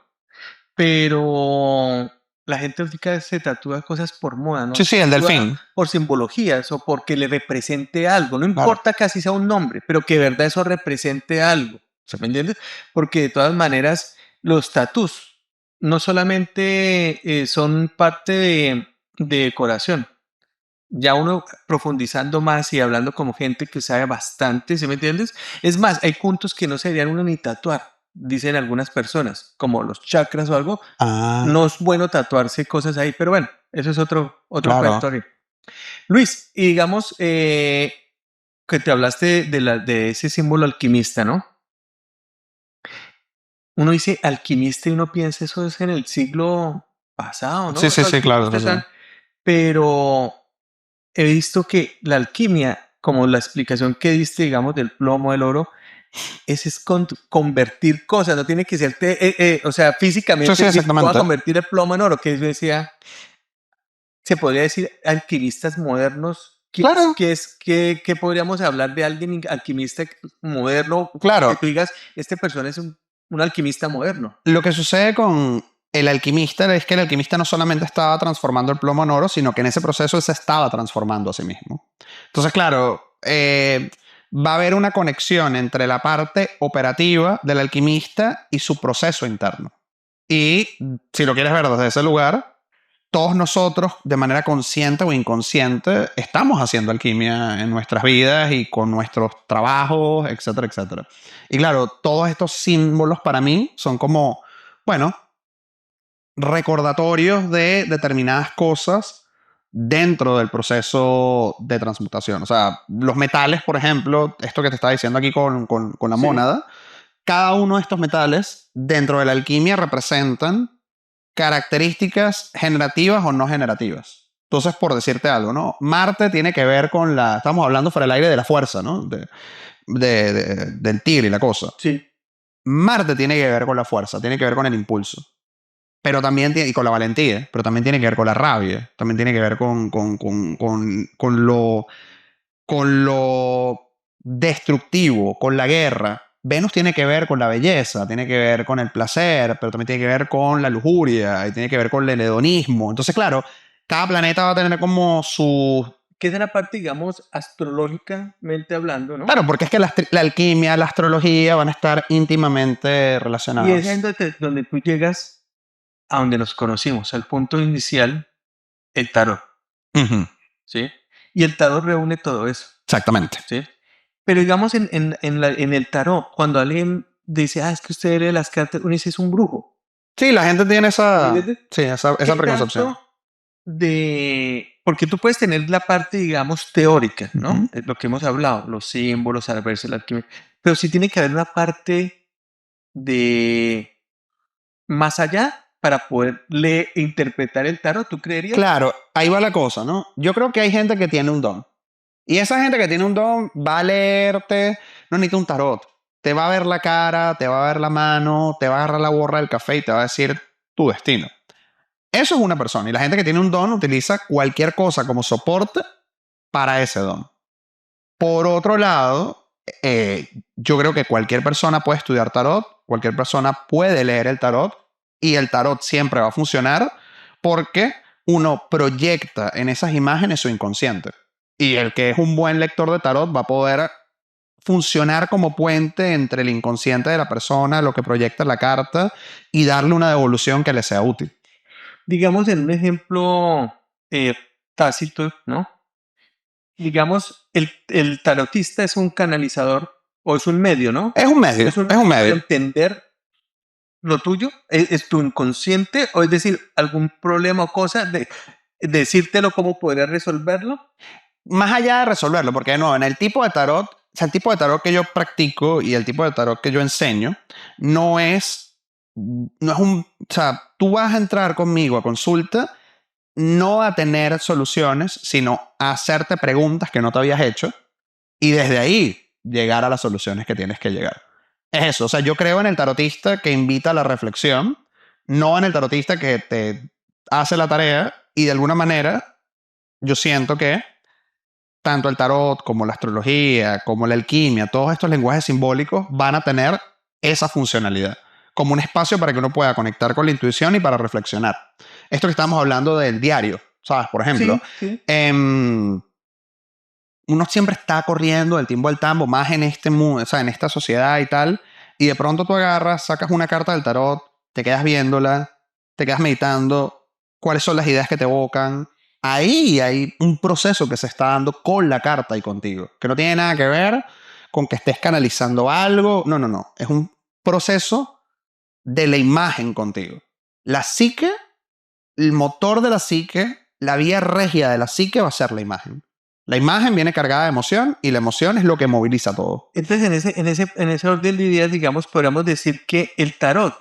B: Pero la gente ahorita se tatúa cosas por moda, ¿no?
A: Sí, sí, el delfín.
B: Por simbologías o porque le represente algo. No importa que así sea un nombre, pero que de verdad eso represente algo. ¿Se me entiendes? Porque de todas maneras los tatús no solamente son parte de decoración. Ya uno profundizando más y hablando como gente que sabe bastante, ¿sí me entiendes? Es más, hay puntos que no se deberían uno ni tatuar, dicen algunas personas, como los chakras o algo. No es bueno tatuarse cosas ahí, pero bueno, eso es otro
A: Claro.
B: historia. Luis, y digamos que te hablaste de ese símbolo alquimista, ¿no? Uno dice alquimista y uno piensa eso es en el siglo pasado, ¿no?
A: Sí, sí,
B: Los
A: sí, claro.
B: alquimistas
A: Sí, sí.
B: Pero he visto que la alquimia, como la explicación que diste, digamos, del plomo, del oro, es convertir cosas, no tiene que ser, o sea, físicamente,
A: Sí, sí, exactamente.
B: puedo convertir el plomo en oro, que yo decía, se podría decir alquimistas modernos.
A: Claro.
B: ¿Qué podríamos hablar de alguien alquimista moderno?
A: Claro.
B: Que tú digas, esta persona es un alquimista moderno.
A: Lo que sucede con el alquimista es que el alquimista no solamente estaba transformando el plomo en oro, sino que en ese proceso él se estaba transformando a sí mismo. Entonces, claro, va a haber una conexión entre la parte operativa del alquimista y su proceso interno. Y si lo quieres ver desde ese lugar, todos nosotros, de manera consciente o inconsciente, estamos haciendo alquimia en nuestras vidas y con nuestros trabajos, etcétera, etcétera. Y claro, todos estos símbolos para mí son como, bueno, recordatorios de determinadas cosas dentro del proceso de transmutación. O sea, los metales, por ejemplo, esto que te estaba diciendo aquí con la mónada, cada uno de estos metales dentro de la alquimia representan características generativas o no generativas. Entonces, por decirte algo, ¿no? Marte tiene que ver con estamos hablando fuera del aire de la fuerza, ¿no? Del tigre y la cosa.
B: Sí.
A: Marte tiene que ver con la fuerza, tiene que ver con el impulso, pero también tiene, y con la valentía, pero también tiene que ver con la rabia, también tiene que ver con lo destructivo, con la guerra. Venus tiene que ver con la belleza, tiene que ver con el placer, pero también tiene que ver con la lujuria y tiene que ver con el hedonismo. Entonces, claro, cada planeta va a tener como su...
B: Que es en la parte, digamos, astrológicamente hablando, ¿no?
A: Claro, porque es que la alquimia, la astrología van a estar íntimamente
B: Y
A: relacionadas.
B: es ahí donde tú llegas a donde nos conocimos, al punto inicial, el tarot,
A: Ujú,
B: ¿sí? Y el tarot reúne todo eso,
A: exactamente.
B: ¿sí? Pero digamos, en el tarot, cuando alguien dice, es que usted lee las cartas, uno dice, es un brujo.
A: Sí, la gente tiene
B: ¿Sí?
A: esa
B: ¿Qué
A: preconcepción.
B: tanto porque tú puedes tener la parte, digamos, teórica, ¿no?
A: Ujú.
B: Es lo que hemos hablado, los símbolos, al verse la alquimia, pero sí tiene que haber una parte de más allá para poder interpretar el tarot, ¿tú creerías?
A: Claro, ahí va la cosa, ¿no? Yo creo que hay gente que tiene un don. Y esa gente que tiene un don va a leerte, no necesita un tarot. Te va a ver la cara, te va a ver la mano, te va a agarrar la borra del café y te va a decir tu destino. Eso es una persona. Y la gente que tiene un don utiliza cualquier cosa como soporte para ese don. Por otro lado, yo creo que cualquier persona puede estudiar tarot, cualquier persona puede leer el tarot y el tarot siempre va a funcionar porque uno proyecta en esas imágenes su inconsciente. Y el que es un buen lector de tarot va a poder funcionar como puente entre el inconsciente de la persona, lo que proyecta la carta y darle una devolución que le sea útil.
B: Digamos, en un ejemplo tácito, ¿no? Digamos, el tarotista es un canalizador o es un medio, ¿no?
A: Es un medio,
B: Es un
A: es un
B: medio para
A: medio.
B: entender lo tuyo, es tu inconsciente, o es decir, algún problema o cosa, decírtelo cómo podrías resolverlo.
A: Más allá de resolverlo, porque no, en el tipo de tarot, o sea, el tipo de tarot que yo practico y el tipo de tarot que yo enseño, no es o sea, tú vas a entrar conmigo a consulta no a tener soluciones, sino a hacerte preguntas que no te habías hecho y desde ahí llegar a las soluciones que tienes que llegar. Es eso, o sea, yo creo en el tarotista que invita a la reflexión, no en el tarotista que te hace la tarea y de alguna manera yo siento que tanto el tarot como la astrología, como la alquimia, todos estos lenguajes simbólicos van a tener esa funcionalidad, como un espacio para que uno pueda conectar con la intuición y para reflexionar. Esto que estamos hablando del diario, ¿sabes? Por ejemplo,
B: Sí, sí.
A: uno siempre está corriendo del timbo al tambo, más en este mundo, o sea, en esta sociedad y tal, y de pronto tú agarras, sacas una carta del tarot, te quedas viéndola, te quedas meditando, cuáles son las ideas que te evocan. Ahí hay un proceso que se está dando con la carta y contigo, que no tiene nada que ver con que estés canalizando algo, no, no, no, es un proceso de la imagen contigo. La psique, el motor de la psique, la vía regia de la psique va a ser la imagen. La imagen viene cargada de emoción y la emoción es lo que moviliza todo.
B: Entonces, en ese orden de ideas, digamos, podríamos decir que el tarot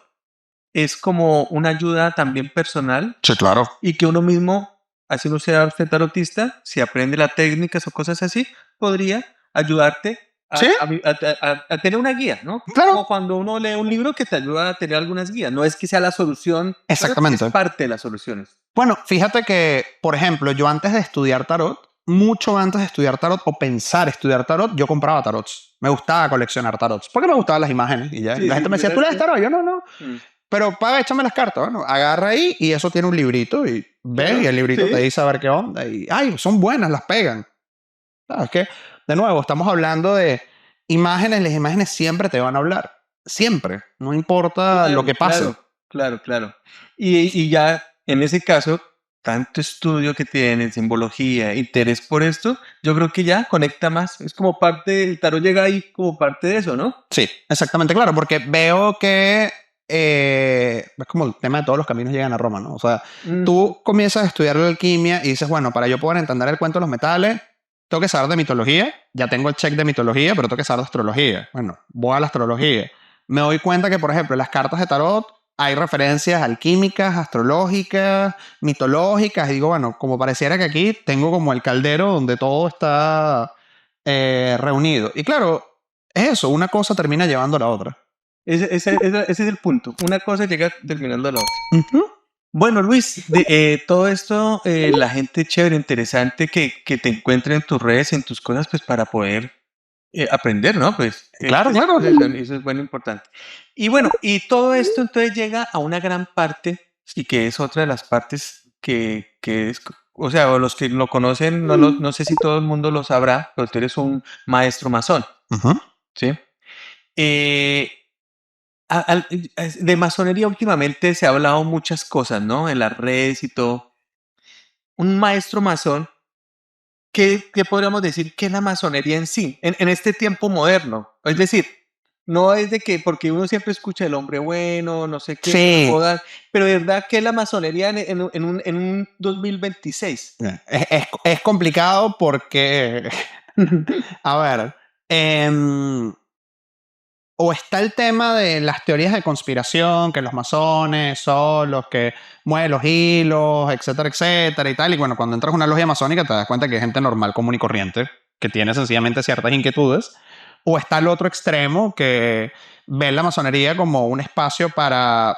B: es como una ayuda también personal
A: Sí, claro.
B: y que uno mismo, así no sea usted tarotista, si aprende las técnicas o cosas así, podría ayudarte
A: Sí,
B: a tener una guía, ¿no?
A: claro.
B: Como cuando uno lee un libro que te ayuda a tener algunas guías. No es que sea la solución, pero es
A: Exactamente.
B: parte de las soluciones.
A: Bueno, fíjate que, por ejemplo, yo antes de estudiar tarot, mucho antes de estudiar tarot o pensar estudiar tarot, yo compraba tarots. Me gustaba coleccionar tarots porque me gustaban las imágenes y ya. Y
B: Sí,
A: la
B: sí,
A: gente me decía, ¿tú
B: ¿verdad?
A: lees tarot? Yo no, no.
B: Mm.
A: Pero paga, échame las cartas. Bueno, agarra ahí y eso tiene un librito y ves y
B: Claro,
A: el librito te
B: sí.
A: dice a ver qué onda. Y, ay, son buenas, las pegan. Claro, es que, de nuevo, estamos hablando de imágenes. Las imágenes siempre te van a hablar. Siempre. No importa lo
B: Claro,
A: que pase.
B: claro, claro, claro. Y ya en ese caso, tanto estudio que tiene, simbología, interés por esto, yo creo que ya conecta más. Es como parte, el tarot llega ahí como parte de eso, ¿no?
A: Sí, exactamente, claro, porque veo que es como el tema de todos los caminos llegan a Roma, ¿no? O sea,
B: Ujú.
A: tú comienzas a estudiar la alquimia y dices, bueno, para yo poder entender el cuento de los metales, tengo que saber de mitología, ya tengo el check de mitología, pero tengo que saber de astrología. Bueno, voy a la astrología. Me doy cuenta que, por ejemplo, en las cartas de tarot hay referencias alquímicas, astrológicas, mitológicas, y digo, bueno, como pareciera que aquí tengo como el caldero donde todo está reunido. Y claro, es eso, una cosa termina llevando a la otra.
B: Ese es el punto. Una cosa llega terminando la otra.
A: Ujú.
B: Bueno, Luis, todo esto, la gente chévere, interesante que te encuentre en tus redes, en tus cosas, pues para poder aprender, ¿no? Pues
A: Claro, claro.
B: eso es bueno, importante. Y bueno, y todo esto entonces llega a una gran parte, y que es otra de las partes que es, o sea, o los que lo conocen, no sé si todo el mundo lo sabrá, pero tú eres un maestro masón,
A: Ujú.
B: ¿sí? Eh, de masonería últimamente se ha hablado muchas cosas, ¿no? En las redes y todo. Un maestro masón, ¿qué podríamos decir que es la masonería en sí, en este tiempo moderno? Es decir, no es de que, porque uno siempre escucha el hombre bueno, no sé qué,
A: Sí,
B: jodas, pero de verdad, ¿qué es la masonería en un 2026?
A: es complicado porque, a ver, em, o está el tema de las teorías de conspiración, que los masones son los que mueven los hilos, etcétera, etcétera y tal. Y bueno, cuando entras a una logia masónica te das cuenta que hay gente normal, común y corriente, que tiene sencillamente ciertas inquietudes. O está el otro extremo que ve la masonería como un espacio para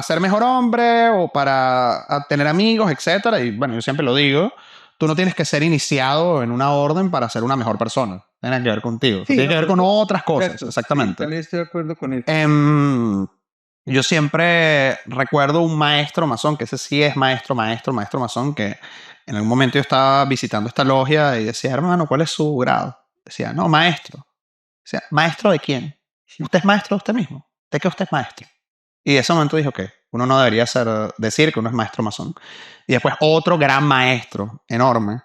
A: ser mejor hombre o para tener amigos, etcétera. Y bueno, yo siempre lo digo, tú no tienes que ser iniciado en una orden para ser una mejor persona. Tiene que ver contigo.
B: Sí,
A: Tiene
B: no,
A: que ver con otras cosas,
B: exacto, sí,
A: exactamente.
B: también estoy de acuerdo con eso.
A: Em, yo siempre recuerdo un maestro masón, que ese sí es maestro masón, que en algún momento yo estaba visitando esta logia y decía, hermano, ¿cuál es su grado? Decía, no, maestro. Decía, ¿maestro de quién? ¿Usted es maestro de usted mismo? ¿De qué usted es maestro? Y en ese momento dijo que uno no debería decir que uno es maestro masón. Y después otro gran maestro, enorme,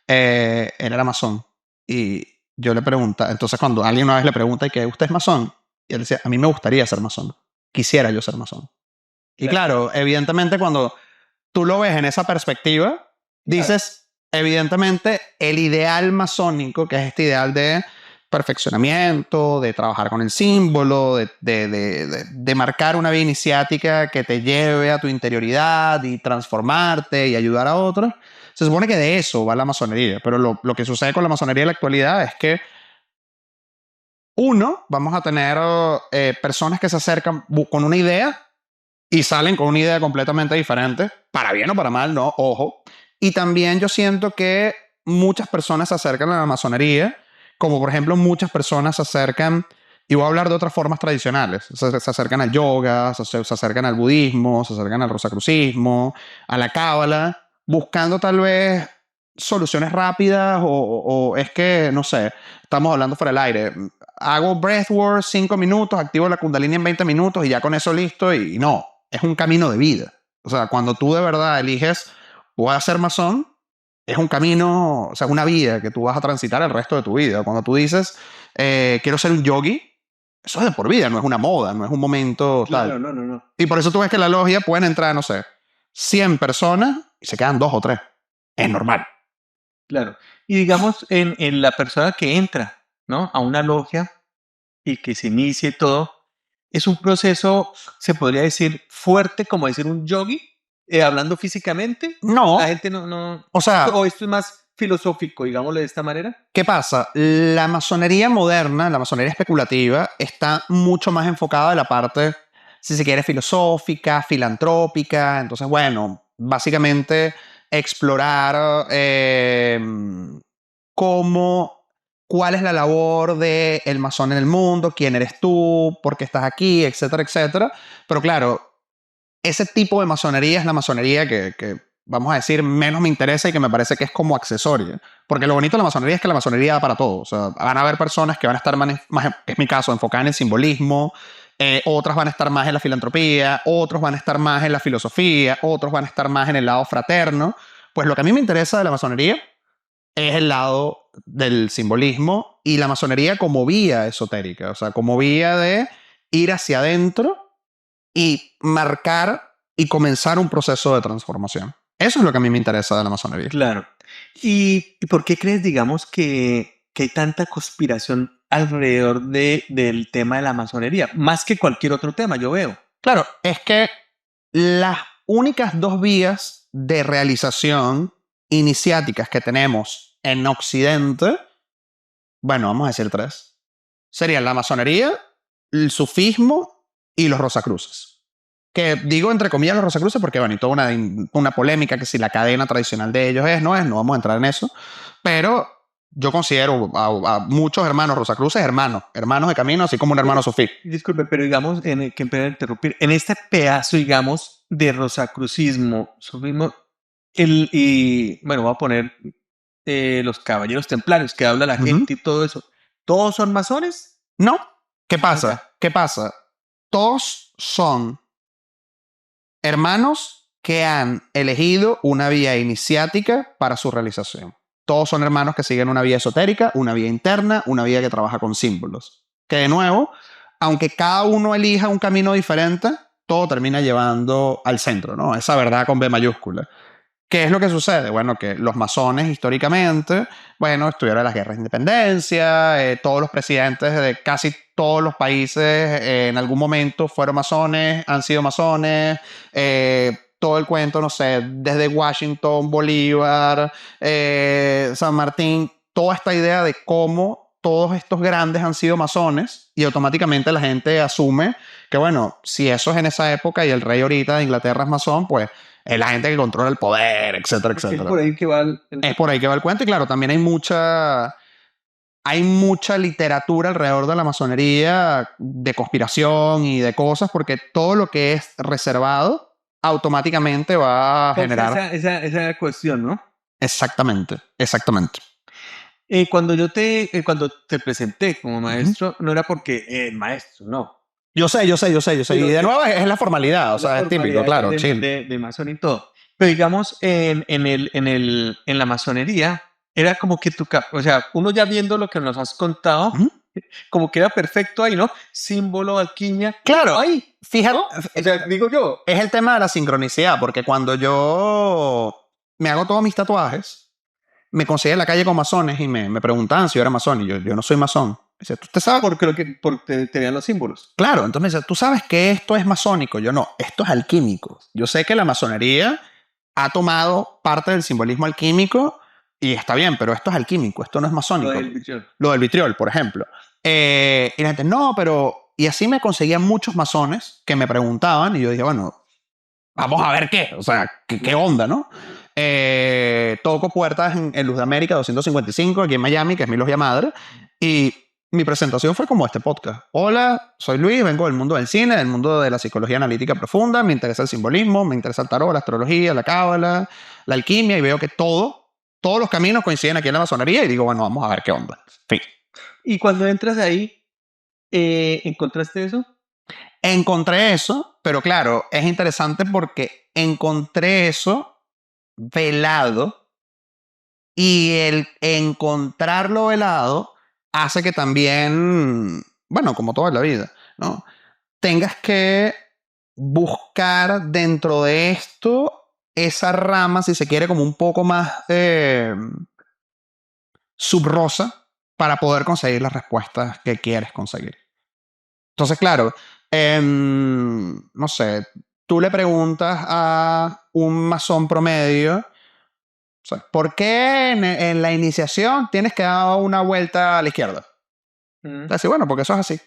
A: él era masón. Y yo le pregunta, entonces cuando alguien una vez le pregunta, ¿y qué? ¿Usted es masón? Y él decía, a mí me gustaría ser masón. Quisiera yo ser masón. Y
B: Claro,
A: claro, evidentemente cuando tú lo ves en esa perspectiva,
B: claro.
A: dices, evidentemente, el ideal masónico, que es este ideal de perfeccionamiento, de trabajar con el símbolo, de marcar una vía iniciática que te lleve a tu interioridad y transformarte y ayudar a otros. Se supone que de eso va la masonería, pero lo que sucede con la masonería en la actualidad es que uno, vamos a tener personas que se acercan con una idea y salen con una idea completamente diferente, para bien o para mal, no, ojo. Y también yo siento que muchas personas se acercan a la masonería, como por ejemplo muchas personas se acercan, y voy a hablar de otras formas tradicionales, se acercan al yoga, se acercan al budismo, se acercan al rosacrucismo, a la cábala, buscando tal vez soluciones rápidas o es que, no sé, estamos hablando fuera del aire. Hago breathwork 5 minutos, activo la kundalini en 20 minutos y ya con eso listo. Y no, es un camino de vida. O sea, cuando tú de verdad eliges, voy a ser masón, es un camino, o sea, una vida que tú vas a transitar el resto de tu vida. Cuando tú dices, quiero ser un yogi, eso es de por vida, no es una moda, no es un momento tal.
B: Claro, no, no, no.
A: Y por eso tú ves que en la logia pueden entrar, no sé, 100 personas y se quedan 2 o 3. Es normal.
B: Claro. Y digamos, en la persona que entra, ¿no? A una logia y que se inicie todo, es un proceso, se podría decir, fuerte, como decir un yogi, hablando físicamente. La
A: No,
B: gente no,
A: o sea,
B: o esto es más filosófico, digámoslo de esta manera.
A: ¿qué pasa? La masonería moderna, la masonería especulativa, está mucho más enfocada en la parte, si se quiere, filosófica, filantrópica. Entonces, bueno, básicamente explorar cómo, cuál es la labor del masón en el mundo, quién eres tú, por qué estás aquí, etcétera, etcétera. Pero claro, ese tipo de masonería es la masonería que, vamos a decir, menos me interesa y que me parece que es como accesoria. Porque lo bonito de la masonería es que la masonería da para todo. O sea, van a haber personas que van a estar más, que es mi caso, enfocadas en el simbolismo, otras van a estar más en la filantropía, otros van a estar más en la filosofía, otros van a estar más en el lado fraterno. Pues lo que a mí me interesa de la masonería es el lado del simbolismo y la masonería como vía esotérica, o sea, como vía de ir hacia adentro y marcar y comenzar un proceso de transformación. Eso es lo que a mí me interesa de la masonería.
B: Claro. ¿Y por qué crees, digamos, que hay tanta conspiración alrededor del tema de la masonería? Más que cualquier otro tema, yo veo.
A: Claro, es que las únicas dos vías de realización iniciáticas que tenemos en Occidente, bueno, vamos a decir tres, serían la masonería el sufismo y los rosacruces. Que digo entre comillas los rosacruces porque, bueno, y toda una polémica que si la cadena tradicional de ellos no vamos a entrar en eso, pero yo considero a muchos hermanos rosacruces hermanos de camino, así como un hermano sufí.
B: Disculpe, pero digamos, que me voy a interrumpir, en este pedazo, digamos, de rosacrucismo, sufismo, y bueno, voy a poner los caballeros templarios, que habla la gente y todo eso, ¿todos son masones?
A: No. ¿Qué pasa?
B: Okay.
A: ¿Qué pasa? Todos son hermanos que han elegido una vía iniciática para su realización. Todos son hermanos que siguen una vía esotérica, una vía interna, una vía que trabaja con símbolos. Que de nuevo, aunque cada uno elija un camino diferente, todo termina llevando al centro, ¿no? Esa verdad con B mayúscula. ¿Qué es lo que sucede? Bueno, que los masones históricamente, bueno, estuvieron en las guerras de independencia, todos los presidentes de casi todos los países en algún momento fueron masones, han sido masones, todo el cuento, no sé, desde Washington, Bolívar, San Martín, toda esta idea de cómo todos estos grandes han sido masones y automáticamente la gente asume que, bueno, si eso es en esa época y el rey ahorita de Inglaterra es masón, pues es la gente que controla el poder, etcétera, etcétera.
B: Es por ahí que va
A: Es por ahí que va el cuento y claro, también hay mucha literatura alrededor de la masonería de conspiración y de cosas porque todo lo que es reservado automáticamente va a generar...
B: Esa cuestión, ¿no?
A: Exactamente.
B: Cuando te presenté como maestro, no era porque maestro, no.
A: Yo sé. Pero y de nuevo es la formalidad, o sea, es típico, claro, chill.
B: De masón y todo. Pero digamos, en la masonería, era como que o sea, uno ya viendo lo que nos has contado, como que era perfecto ahí, ¿no? Símbolo, alquimia.
A: Claro,
B: ahí,
A: fíjate,
B: ¿no? O sea, digo yo.
A: Es el tema de la sincronicidad, porque cuando yo me hago todos mis tatuajes, me conseguí en la calle con masones y me preguntaban si yo era masón y yo no soy masón. Dice, ¿tú sabes?
B: Porque tenían los símbolos.
A: Claro, entonces me dice, ¿tú sabes que esto es masónico? Yo no, esto es alquímico. Yo sé que la masonería ha tomado parte del simbolismo alquímico y está bien, pero esto es alquímico, esto no es masónico. Lo del vitriol, por ejemplo. Y la gente, no, pero... Y así me conseguían muchos masones que me preguntaban y yo dije, bueno, vamos a ver qué, o sea, qué onda, ¿no? Toco puertas en Luz de América 255, aquí en Miami, que es mi logia madre, y mi presentación fue como este podcast. Hola, soy Luis, vengo del mundo del cine, del mundo de la psicología analítica profunda, me interesa el simbolismo, me interesa el tarot, la astrología, la cábala, la alquimia, y veo que todos los caminos coinciden aquí en la masonería, y digo, bueno, vamos a ver qué onda. Fin.
B: Y cuando entras ahí, ¿encontraste eso?
A: Encontré eso, pero claro, es interesante porque encontré eso velado y el encontrarlo velado hace que también, bueno, como toda la vida, ¿no? Tengas que buscar dentro de esto esa rama, si se quiere, como un poco más subrosa para poder conseguir las respuestas que quieres conseguir. Entonces, claro, no sé, tú le preguntas a un masón promedio, o sea, ¿por qué en la iniciación tienes que dar una vuelta a la izquierda? Entonces, bueno, porque eso es así.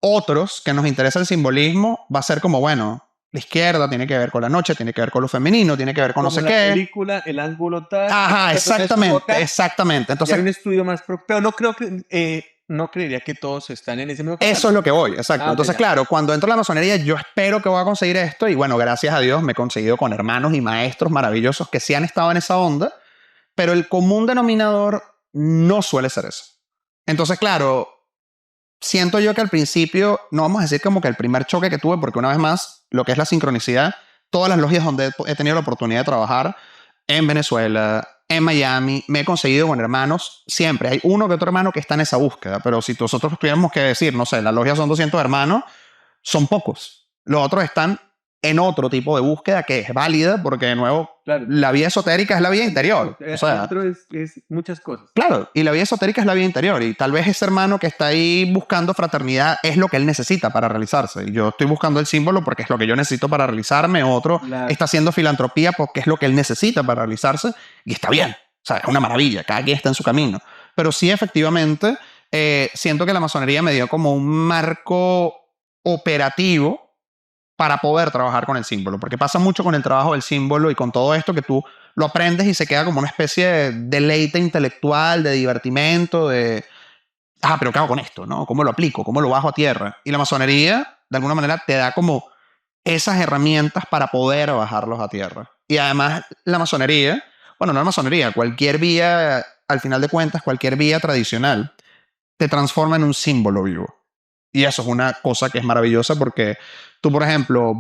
A: Otros que nos interesa el simbolismo va a ser como, bueno, la izquierda tiene que ver con la noche, tiene que ver con lo femenino, tiene que ver con
B: como
A: no sé
B: la
A: qué.
B: Película, el ángulo tal.
A: Ajá, exactamente. Entonces,
B: hay un estudio más pero no creo que no creería que todos están en ese mismo canal.
A: Eso es lo que voy, exacto. Entonces, claro, cuando entro a la masonería, yo espero que voy a conseguir esto. Y bueno, gracias a Dios me he conseguido con hermanos y maestros maravillosos que sí han estado en esa onda. Pero el común denominador no suele ser eso. Entonces, claro, siento yo que al principio, no vamos a decir como que el primer choque que tuve, porque una vez más, lo que es la sincronicidad, todas las logias donde he tenido la oportunidad de trabajar, en Venezuela, en Miami, me he conseguido con hermanos, siempre hay uno que otro hermano que está en esa búsqueda, pero si nosotros tuviéramos que decir, no sé, la logia son 200 hermanos, son pocos. Los otros están en otro tipo de búsqueda que es válida, porque de nuevo, claro, la vía esotérica es la vía interior. O sea,
B: es muchas cosas.
A: Claro, y la vía esotérica es la vía interior, y tal vez ese hermano que está ahí buscando fraternidad es lo que él necesita para realizarse. Y yo estoy buscando el símbolo porque es lo que yo necesito para realizarme, otro está haciendo filantropía porque es lo que él necesita para realizarse, y está bien. O sea, es una maravilla, cada quien está en su camino. Pero sí, efectivamente, siento que la masonería me dio como un marco operativo para poder trabajar con el símbolo, porque pasa mucho con el trabajo del símbolo y con todo esto que tú lo aprendes y se queda como una especie de deleite intelectual, de divertimento, pero ¿qué hago con esto? ¿No? ¿Cómo lo aplico? ¿Cómo lo bajo a tierra? Y la masonería, de alguna manera, te da como esas herramientas para poder bajarlos a tierra. Y además, la masonería, bueno, no la masonería, cualquier vía, al final de cuentas, cualquier vía tradicional, te transforma en un símbolo vivo. Y eso es una cosa que es maravillosa porque tú, por ejemplo,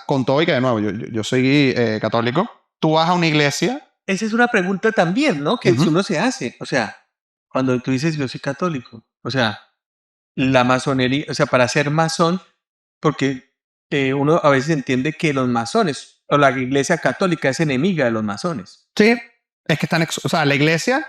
A: con todo y que de nuevo, yo soy católico, tú vas a una iglesia.
B: Esa es una pregunta también, ¿no? Que
A: Ujú.
B: uno se hace. O sea, cuando tú dices yo soy católico, o sea, la masonería, o sea, para ser masón, porque uno a veces entiende que los masones o la iglesia católica es enemiga de los masones.
A: Sí, es que o sea, la iglesia,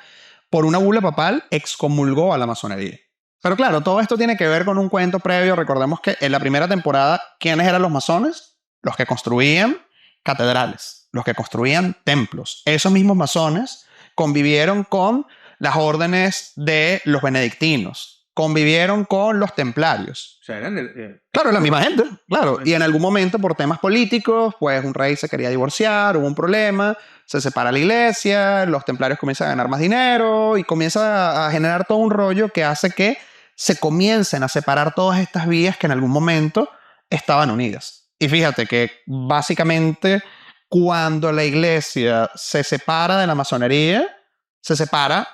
A: por una bula papal, excomulgó a la masonería. Pero claro, todo esto tiene que ver con un cuento previo. Recordemos que en la primera temporada, ¿quiénes eran los masones? Los que construían catedrales, los que construían templos. Esos mismos masones convivieron con las órdenes de los benedictinos, convivieron con los templarios.
B: O sea, eran
A: Claro, la misma gente, claro. Y en algún momento, por temas políticos, pues un rey se quería divorciar, hubo un problema, se separa la iglesia, los templarios comienzan a ganar más dinero y comienza a generar todo un rollo que hace que se comiencen a separar todas estas vías que en algún momento estaban unidas. Y fíjate que básicamente cuando la iglesia se separa de la masonería, se separa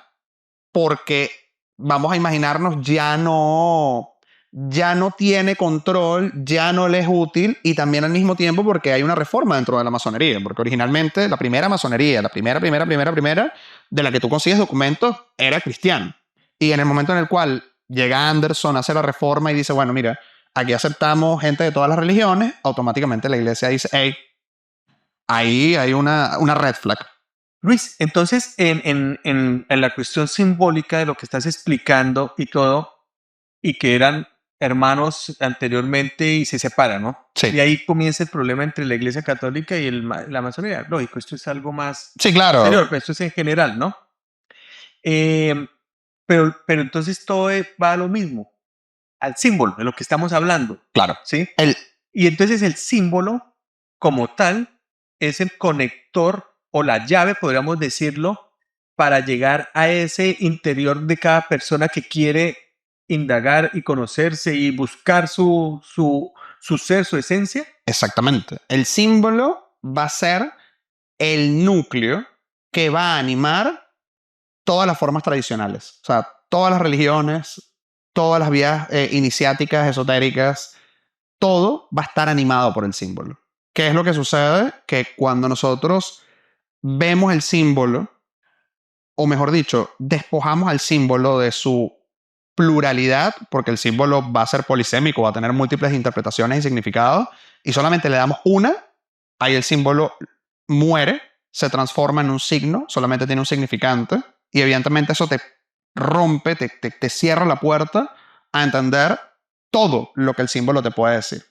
A: porque vamos a imaginarnos ya no tiene control, ya no le es útil y también al mismo tiempo porque hay una reforma dentro de la masonería, porque originalmente la primera masonería, la primera de la que tú consigues documentos era cristiana. Y en el momento en el cual llega Anderson, hace la reforma y dice, bueno, mira, aquí aceptamos gente de todas las religiones, automáticamente la iglesia dice, hey, ahí hay una red flag.
B: Luis, entonces en la cuestión simbólica de lo que estás explicando y todo, y que eran hermanos anteriormente y se separan, ¿no?
A: Sí,
B: Y ahí comienza el problema entre la Iglesia Católica y la masonería. Lógico, esto es algo más
A: sí, claro,
B: exterior, pero esto es en general, ¿no? Eh, pero entonces todo va a lo mismo, al símbolo de lo que estamos hablando,
A: claro.
B: ¿sí?
A: El,
B: Y entonces el símbolo, como tal, es el conector o la llave, podríamos decirlo, para llegar a ese interior de cada persona que quiere indagar y conocerse y buscar su ser, su esencia.
A: Exactamente. El símbolo va a ser el núcleo que va a animar todas las formas tradicionales. O sea, todas las religiones, todas las vías iniciáticas, esotéricas, todo va a estar animado por el símbolo. ¿Qué es lo que sucede? Que cuando nosotros vemos el símbolo, o mejor dicho, despojamos al símbolo de su pluralidad, porque el símbolo va a ser polisémico, va a tener múltiples interpretaciones y significados, y solamente le damos una, ahí el símbolo muere, se transforma en un signo, solamente tiene un significante, y evidentemente eso te rompe, te cierra la puerta a entender todo lo que el símbolo te puede decir.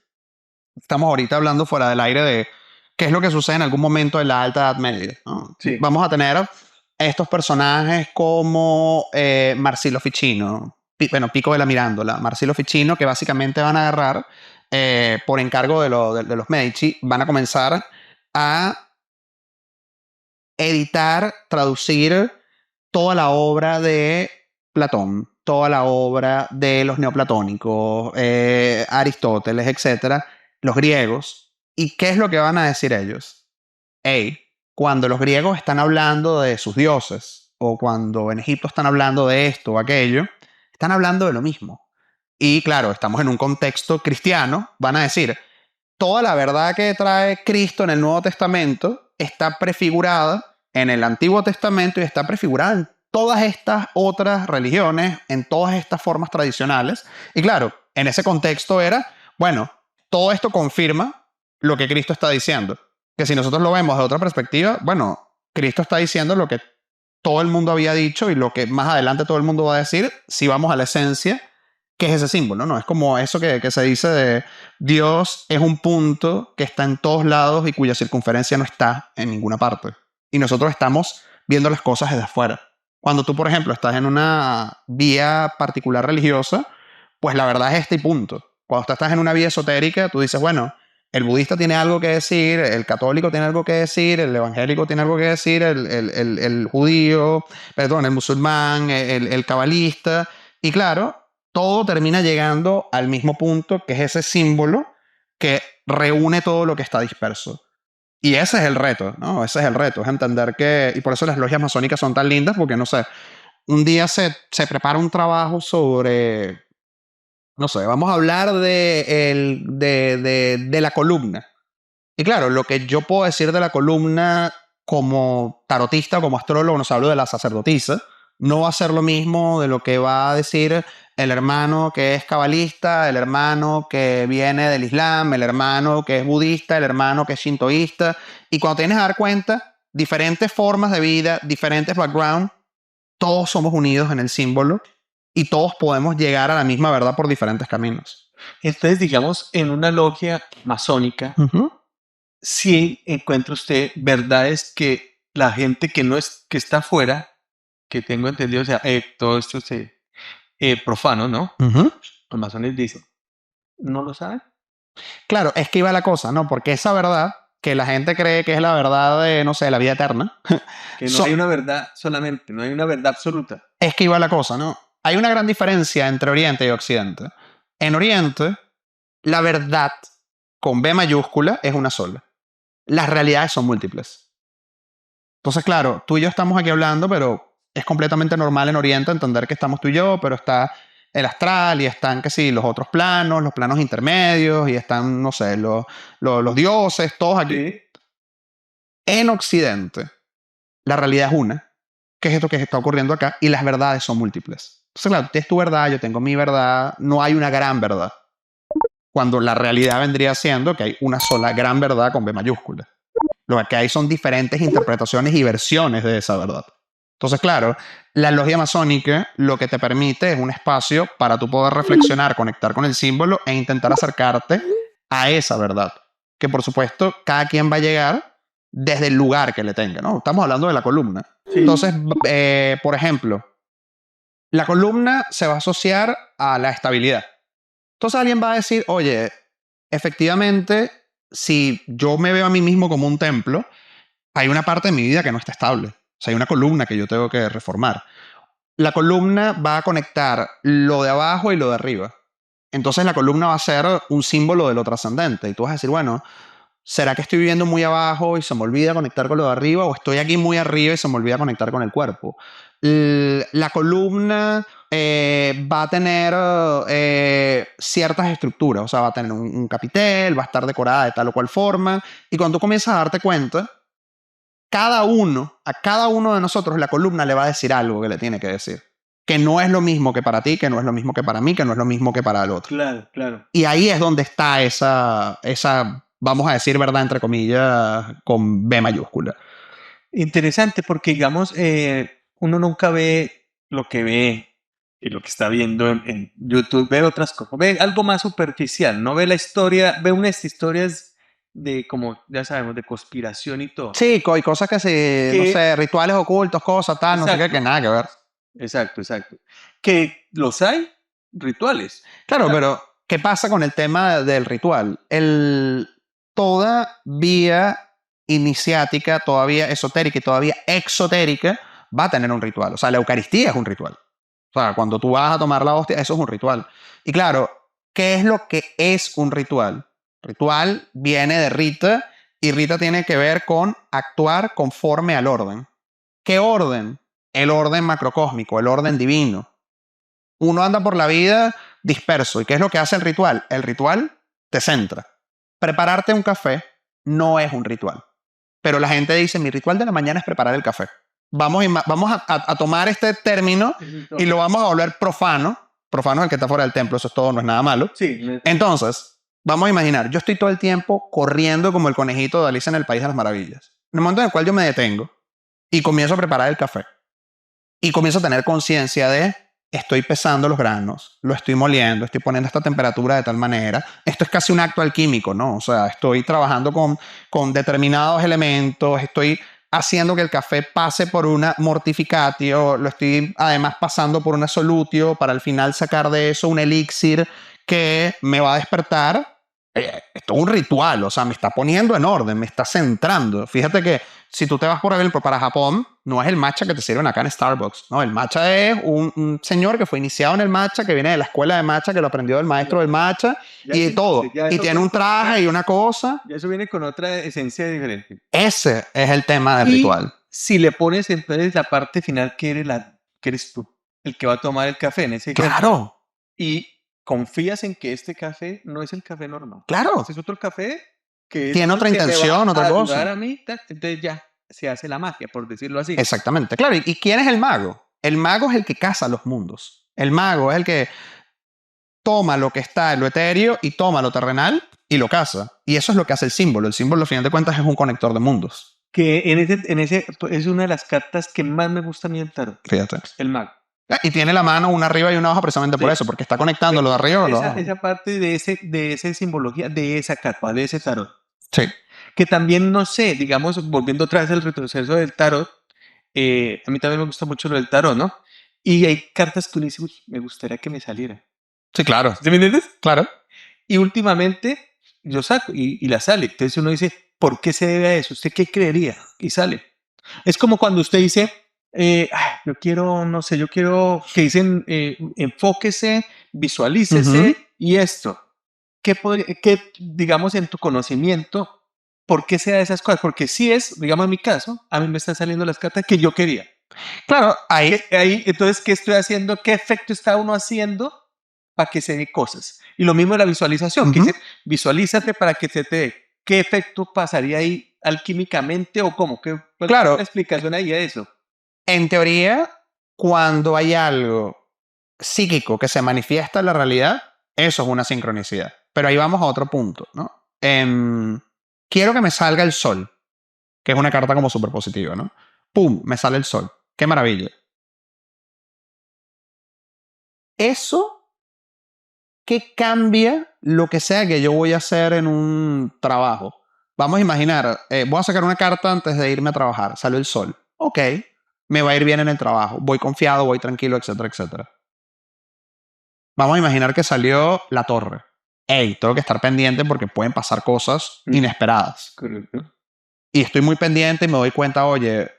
A: Estamos ahorita hablando fuera del aire de qué es lo que sucede en algún momento de la Alta Edad Media, ¿no?
B: Sí.
A: Vamos a tener estos personajes como Marsilio Ficino, Pico de la Mirandola, Marsilio Ficino, que básicamente van a agarrar, por encargo de los Medici, van a comenzar a editar, traducir toda la obra de Platón, toda la obra de los neoplatónicos, Aristóteles, etcétera, los griegos. ¿Y qué es lo que van a decir ellos? Hey, cuando los griegos están hablando de sus dioses, o cuando en Egipto están hablando de esto o aquello, están hablando de lo mismo. Y claro, estamos en un contexto cristiano, van a decir, toda la verdad que trae Cristo en el Nuevo Testamento está prefigurada en el Antiguo Testamento y está prefigurada en todas estas otras religiones, en todas estas formas tradicionales. Y claro, en ese contexto era, bueno, todo esto confirma lo que Cristo está diciendo. Que si nosotros lo vemos de otra perspectiva, bueno, Cristo está diciendo lo que todo el mundo había dicho y lo que más adelante todo el mundo va a decir si vamos a la esencia, que es ese símbolo, ¿no? Es como eso que se dice de Dios es un punto que está en todos lados y cuya circunferencia no está en ninguna parte. Y nosotros estamos viendo las cosas desde afuera. Cuando tú, por ejemplo, estás en una vía particular religiosa, pues la verdad es este y punto. Cuando tú estás en una vía esotérica, tú dices, bueno, el budista tiene algo que decir, el católico tiene algo que decir, el evangélico tiene algo que decir, el judío, perdón, el musulmán, el cabalista. Y claro, todo termina llegando al mismo punto, que es ese símbolo que reúne todo lo que está disperso. Y ese es el reto, ¿no? Ese es el reto, es entender que, y por eso las logias masónicas son tan lindas, porque no sé, un día se prepara un trabajo sobre, no sé, vamos a hablar de la columna. Y claro, lo que yo puedo decir de la columna como tarotista, como astrólogo, nos hablo de la sacerdotisa, no va a ser lo mismo de lo que va a decir el hermano que es cabalista, el hermano que viene del Islam, el hermano que es budista, el hermano que es shintoísta. Y cuando tienes que dar cuenta, diferentes formas de vida, diferentes backgrounds, todos somos unidos en el símbolo y todos podemos llegar a la misma verdad por diferentes caminos.
B: Entonces, digamos, en una logia masónica, sí encuentra usted verdades que la gente que no es, que está afuera, que tengo entendido, o sea, todo esto se profano, ¿no? Los masones dicen, ¿no lo saben?
A: Claro, es que iba la cosa, ¿no? Porque esa verdad que la gente cree que es la verdad de, no sé, la vida eterna,
B: Que no hay una verdad solamente, no hay una verdad absoluta.
A: es que iba la cosa, ¿no? Hay una gran diferencia entre Oriente y Occidente. En Oriente, la verdad con B mayúscula es una sola. Las realidades son múltiples. Entonces, claro, tú y yo estamos aquí hablando, pero es completamente normal en Oriente entender que estamos tú y yo, pero está el astral y están, que sí, los otros planos, los planos intermedios y están, no sé, los dioses, todos aquí.
B: Sí.
A: En Occidente, la realidad es una, que es esto que está ocurriendo acá, y las verdades son múltiples. Entonces, claro, tú tienes tu verdad, yo tengo mi verdad, no hay una gran verdad. Cuando la realidad vendría siendo que hay una sola gran verdad con B mayúscula. Lo que hay son diferentes interpretaciones y versiones de esa verdad. Entonces, claro, la logia masónica lo que te permite es un espacio para tú poder reflexionar, conectar con el símbolo e intentar acercarte a esa verdad. Que por supuesto, cada quien va a llegar desde el lugar que le tenga, ¿no? Estamos hablando de la columna.
B: Sí.
A: Entonces, por ejemplo, la columna se va a asociar a la estabilidad. Entonces alguien va a decir, oye, efectivamente, si yo me veo a mí mismo como un templo, hay una parte de mi vida que no está estable. O sea, hay una columna que yo tengo que reformar. La columna va a conectar lo de abajo y lo de arriba. Entonces la columna va a ser un símbolo de lo trascendente. Y tú vas a decir, bueno, ¿será que estoy viviendo muy abajo y se me olvida conectar con lo de arriba? ¿O estoy aquí muy arriba y se me olvida conectar con el cuerpo? La columna va a tener ciertas estructuras. O sea, va a tener un capitel, va a estar decorada de tal o cual forma. Y cuando tú comienzas a darte cuenta, a cada uno de nosotros, la columna le va a decir algo que le tiene que decir. Que no es lo mismo que para ti, que no es lo mismo que para mí, que no es lo mismo que para el otro.
B: Claro, claro.
A: Y ahí es donde está esa, vamos a decir, verdad, entre comillas, con B mayúscula.
B: Interesante porque, digamos, uno nunca ve lo que ve y lo que está viendo en YouTube, ve otras cosas, ve algo más superficial, no ve la historia, ve unas historias de, como ya sabemos, de conspiración y todo.
A: Sí, hay cosas que se, no
B: Que-
A: sé, rituales ocultos, cosas, tal, no sé qué,
B: Exacto.
A: que nada que ver.
B: Exacto, exacto. Que los hay, rituales.
A: Claro, pero ¿qué pasa con el tema del ritual? Toda vía iniciática, todavía esotérica y todavía exotérica va a tener un ritual. O sea, la Eucaristía es un ritual. O sea, cuando tú vas a tomar la hostia, eso es un ritual. Y claro, ¿qué es lo que es un ritual? Ritual viene de rita y rita tiene que ver con actuar conforme al orden. ¿Qué orden? El orden macrocósmico, el orden divino. Uno anda por la vida disperso. ¿Y qué es lo que hace el ritual? El ritual te centra. Prepararte un café no es un ritual. Pero la gente dice, mi ritual de la mañana es preparar el café. Vamos a tomar este término y lo vamos a volver profano. Profano es el que está fuera del templo, eso es todo, no es nada malo.
B: Sí.
A: Entonces, vamos a imaginar, yo estoy todo el tiempo corriendo como el conejito de Alicia en el País de las Maravillas. En el momento en el cual yo me detengo y comienzo a preparar el café y comienzo a tener conciencia de estoy pesando los granos, lo estoy moliendo, estoy poniendo esta temperatura de tal manera. Esto es casi un acto alquímico, ¿no? O sea, estoy trabajando con determinados elementos, estoy haciendo que el café pase por una mortificatio, lo estoy además pasando por una solutio para al final sacar de eso un elixir que me va a despertar. Esto es un ritual, o sea, me está poniendo en orden, me está centrando. Fíjate que si tú te vas, por ejemplo, para Japón, no es el matcha que te sirven acá en Starbucks, no, el matcha es un señor que fue iniciado en el matcha, que viene de la escuela de matcha, que lo aprendió del maestro del matcha y todo. Y tiene un traje y una cosa.
B: Ya eso viene con otra esencia diferente.
A: Ese es el tema del ritual.
B: Si le pones entonces la parte final que eres tú, el que va a tomar el café en ese ejemplo,
A: Claro,
B: y confías en que este café no es el café normal.
A: claro.
B: Este es otro café que
A: Tiene otra intención, otra cosa.
B: ayudar a mí, entonces ya se hace la magia, por decirlo así.
A: Exactamente, claro. ¿Y quién es el mago? El mago es el que caza los mundos. El mago es el que toma lo que está en lo etéreo y toma lo terrenal y lo caza. Y eso es lo que hace el símbolo. El símbolo, al final de cuentas, es un conector de mundos.
B: Que en ese es una de las cartas que más me gusta a mí del tarot.
A: Fíjate.
B: El mago.
A: Y tiene la mano una arriba y una abajo precisamente por eso, porque está conectando lo de arriba o lo de abajo.
B: Esa parte de esa simbología, de esa carta, de ese tarot.
A: Sí.
B: Que también, no sé, digamos, volviendo otra vez al retroceso del tarot, a mí también me gusta mucho lo del tarot, ¿no? Y hay cartas que uno dice, uy, me gustaría que me saliera.
A: Sí, claro.
B: ¿Sí me entiendes?
A: Claro.
B: Y últimamente yo saco y la sale. Entonces uno dice, ¿por qué se debe a eso? ¿Usted qué creería? Y sale. Es como cuando usted dice, yo quiero, no sé, yo quiero que dicen, enfóquese, visualícese y esto. ¿Qué, digamos, en tu conocimiento, por qué se da esas cosas? Porque si es, digamos en mi caso, a mí me están saliendo las cartas que yo quería.
A: Claro, ahí.
B: Entonces, ¿qué estoy haciendo? ¿Qué efecto está uno haciendo para que se dé cosas? Y lo mismo de la visualización, que dice, visualízate para que se te dé. ¿Qué efecto pasaría ahí alquímicamente o cómo? ¿Cuál
A: Claro.
B: es la explicación ahí de eso?
A: En teoría, cuando hay algo psíquico que se manifiesta en la realidad, eso es una sincronicidad. Pero ahí vamos a otro punto, ¿no? Quiero que me salga el sol, que es una carta como súper positiva, ¿no? ¡Pum! Me sale el sol. ¡Qué maravilla! Eso, ¿qué cambia lo que sea que yo voy a hacer en un trabajo? Vamos a imaginar, voy a sacar una carta antes de irme a trabajar. Salió el sol. Ok, me va a ir bien en el trabajo. Voy confiado, voy tranquilo, etcétera, etcétera. Vamos a imaginar que salió la torre. Ey, tengo que estar pendiente porque pueden pasar cosas inesperadas.
B: Correcto.
A: Y estoy muy pendiente y me doy cuenta, oye,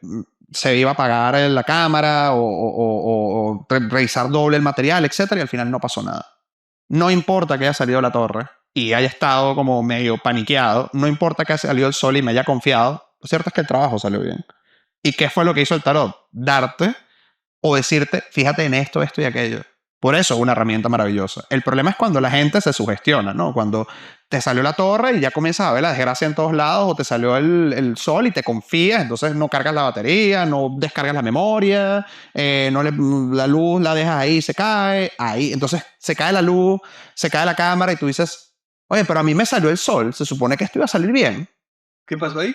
A: se iba a apagar la cámara o revisar doble el material, etcétera, y al final no pasó nada. No importa que haya salido la torre y haya estado como medio paniqueado, no importa que haya salido el sol y me haya confiado, lo cierto es que el trabajo salió bien. ¿Y qué fue lo que hizo el tarot? Darte o decirte, fíjate en esto, esto y aquello. Por eso es una herramienta maravillosa. El problema es cuando la gente se sugestiona, ¿no? Cuando te salió la torre y ya comienzas a ver la desgracia en todos lados, o te salió el sol y te confías, entonces no cargas la batería, no descargas la memoria, la luz la dejas ahí, se cae, ahí. Entonces se cae la luz, se cae la cámara y tú dices, oye, pero a mí me salió el sol, se supone que esto iba a salir bien.
B: ¿Qué pasó ahí?